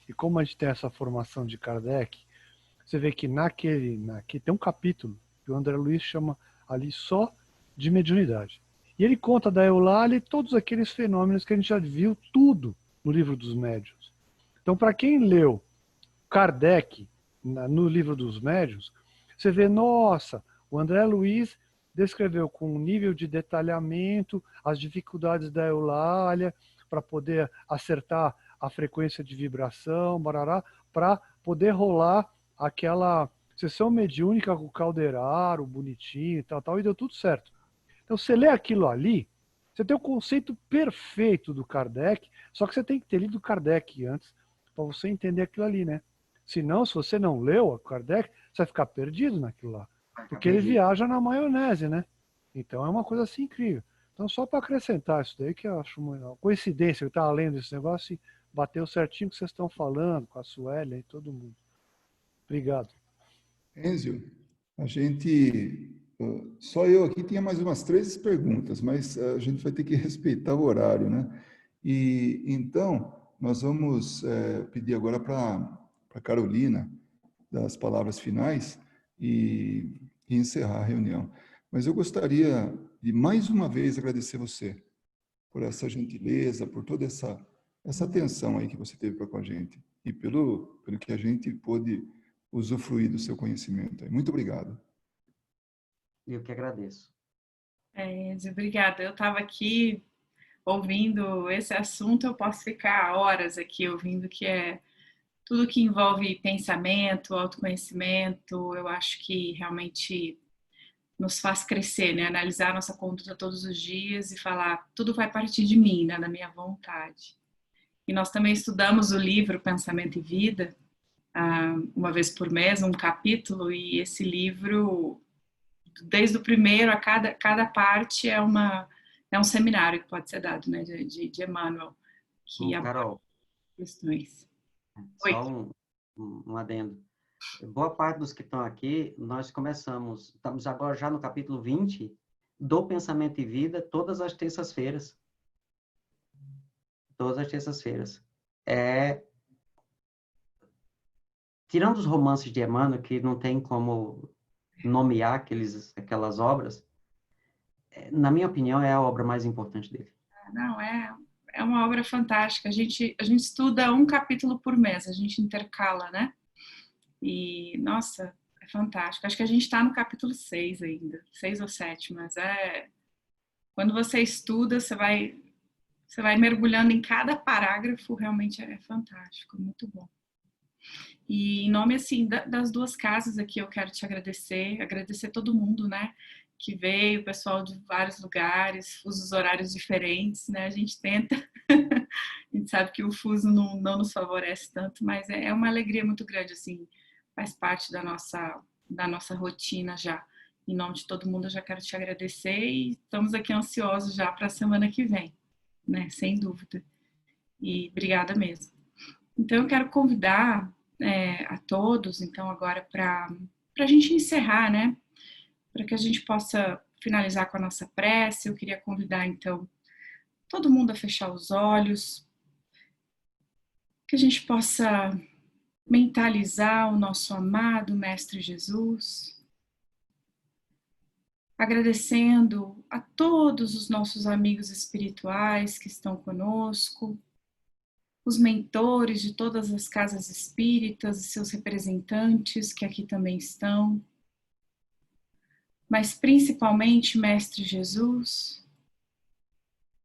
e como a gente tem essa formação de Kardec, você vê que naquele tem um capítulo que o André Luiz chama ali só de mediunidade. E ele conta da Eulália e todos aqueles fenômenos que a gente já viu tudo no Livro dos Médiuns. Então, para quem leu Kardec no Livro dos Médiuns, você vê, nossa, o André Luiz descreveu com um nível de detalhamento as dificuldades da Eulália para poder acertar a frequência de vibração, para poder rolar aquela sessão mediúnica com o caldeiraro, bonitinho e tal, e deu tudo certo. Então, você lê aquilo ali, você tem o conceito perfeito do Kardec, só que você tem que ter lido Kardec antes para você entender aquilo ali, né? Senão, se você não leu o Kardec, você vai ficar perdido naquilo lá. Porque ele viaja na maionese, né? Então é uma coisa assim incrível. Então, só para acrescentar isso daí, que eu acho uma coincidência, eu estava lendo esse negócio e bateu certinho o que vocês estão falando, com a Suélia e todo mundo. Obrigado. Enzio, a gente... Só eu aqui tinha mais umas 3 perguntas, mas a gente vai ter que respeitar o horário, né? E então, nós vamos pedir agora para a Carolina dar as palavras finais e encerrar a reunião. Mas eu gostaria de mais uma vez agradecer você por essa gentileza, por toda essa atenção aí que você teve para com a gente e pelo que a gente pôde usufruir do seu conhecimento. Muito obrigado. Eu que agradeço. Obrigada. Eu estava aqui ouvindo esse assunto, eu posso ficar horas aqui ouvindo, que é tudo que envolve pensamento, autoconhecimento. Eu acho que realmente nos faz crescer, né? Analisar a nossa conduta todos os dias e falar, tudo vai partir de mim, né? Da minha vontade. E nós também estudamos o livro Pensamento e Vida, uma vez por mês, um capítulo, e esse livro, desde o primeiro a cada parte, é um seminário que pode ser dado, né? De Emmanuel, que Carol, questões. só um adendo. Boa parte dos que estão aqui, nós estamos agora já no capítulo 20 do Pensamento e Vida, todas as terças-feiras. Todas as terças-feiras. Tirando os romances de Emmanuel, que não tem como nomear aquelas obras, na minha opinião, é a obra mais importante dele. Não, é uma obra fantástica. A gente estuda um capítulo por mês, a gente intercala, né? E, nossa, é fantástico. Acho que a gente está no capítulo 6 ainda, 6 ou 7, mas quando você estuda, você vai mergulhando em cada parágrafo, realmente é fantástico, muito bom. E em nome, assim, das 2 casas aqui, eu quero te agradecer todo mundo, né, que veio, pessoal de vários lugares, fusos horários diferentes, né, a gente tenta, a gente sabe que o fuso não nos favorece tanto, mas é uma alegria muito grande, assim, faz parte da nossa rotina já. Em nome de todo mundo, eu já quero te agradecer e estamos aqui ansiosos já para a semana que vem, né, sem dúvida. E obrigada mesmo. Então, eu quero convidar a todos, então, agora para a gente encerrar, né? Para que a gente possa finalizar com a nossa prece, eu queria convidar, então, todo mundo a fechar os olhos, que a gente possa mentalizar o nosso amado Mestre Jesus, agradecendo a todos os nossos amigos espirituais que estão conosco, os mentores de todas as casas espíritas e seus representantes que aqui também estão, mas principalmente Mestre Jesus,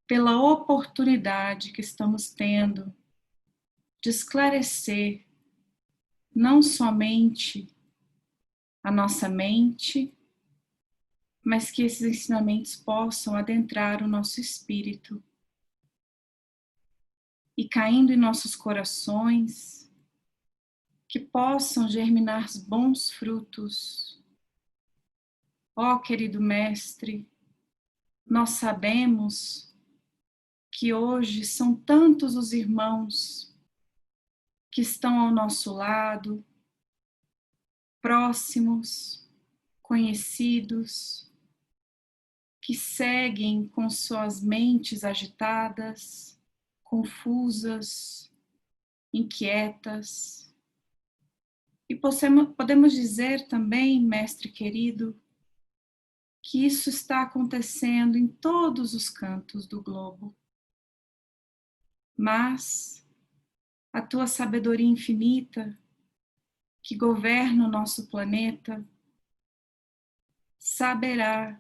pela oportunidade que estamos tendo de esclarecer não somente a nossa mente, mas que esses ensinamentos possam adentrar o nosso espírito e caindo em nossos corações, que possam germinar bons frutos. Ó querido Mestre, nós sabemos que hoje são tantos os irmãos que estão ao nosso lado, próximos, conhecidos, que seguem com suas mentes agitadas, confusas, inquietas. E podemos dizer também, Mestre querido, que isso está acontecendo em todos os cantos do globo. Mas a tua sabedoria infinita, que governa o nosso planeta, saberá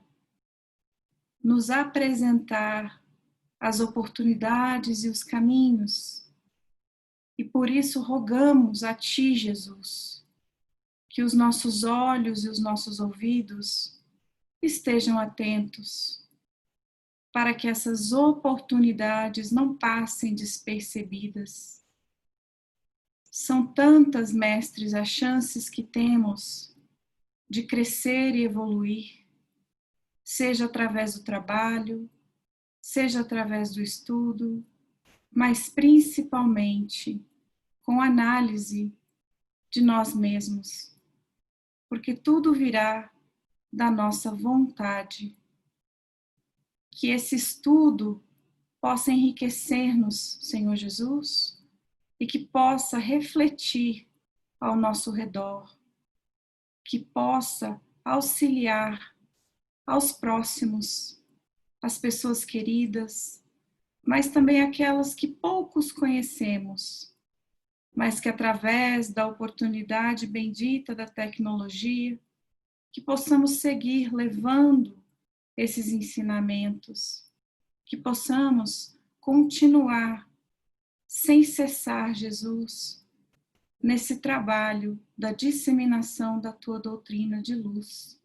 nos apresentar as oportunidades e os caminhos. E por isso rogamos a Ti, Jesus, que os nossos olhos e os nossos ouvidos estejam atentos, para que essas oportunidades não passem despercebidas. São tantas, mestres, as chances que temos de crescer e evoluir, seja através do trabalho, seja através do estudo, mas principalmente com análise de nós mesmos, porque tudo virá da nossa vontade. Que esse estudo possa enriquecer-nos, Senhor Jesus, e que possa refletir ao nosso redor, que possa auxiliar aos próximos, as pessoas queridas, mas também aquelas que poucos conhecemos, mas que através da oportunidade bendita da tecnologia, que possamos seguir levando esses ensinamentos, que possamos continuar sem cessar, Jesus, nesse trabalho da disseminação da tua doutrina de luz.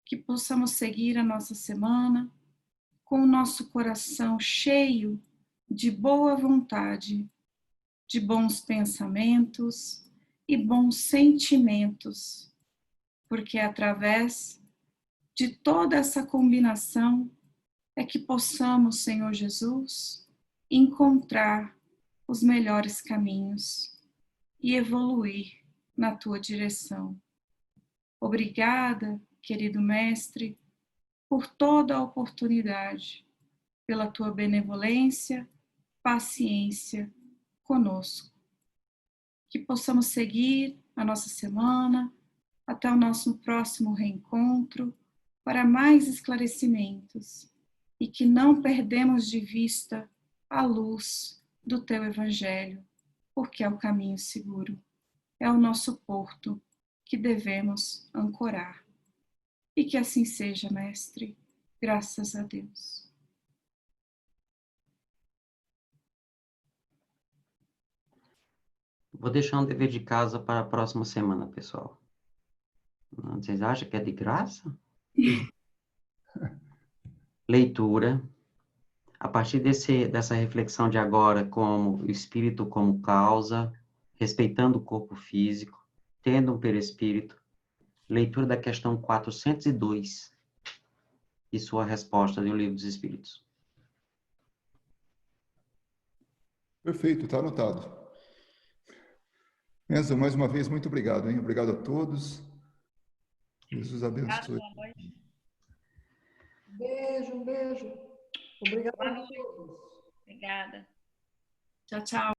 Que possamos seguir a nossa semana com o nosso coração cheio de boa vontade, de bons pensamentos e bons sentimentos, porque é através de toda essa combinação é que possamos, Senhor Jesus, encontrar os melhores caminhos e evoluir na tua direção. Obrigada, querido Mestre, por toda a oportunidade, pela tua benevolência, paciência conosco. Que possamos seguir a nossa semana até o nosso próximo reencontro para mais esclarecimentos e que não perdemos de vista a luz do teu Evangelho, porque é o caminho seguro, é o nosso porto que devemos ancorar. E que assim seja, Mestre, graças a Deus. Vou deixar um dever de casa para a próxima semana, pessoal. Vocês acham que é de graça? Leitura. A partir dessa reflexão de agora, como o espírito como causa, respeitando o corpo físico, tendo um perispírito, leitura da questão 402 e sua resposta do Livro dos Espíritos. Perfeito, está anotado. Enzo, mais uma vez, muito obrigado, hein? Obrigado a todos. Jesus abençoe. Beijo, um beijo. Obrigada a todos. Obrigada. Tchau, tchau.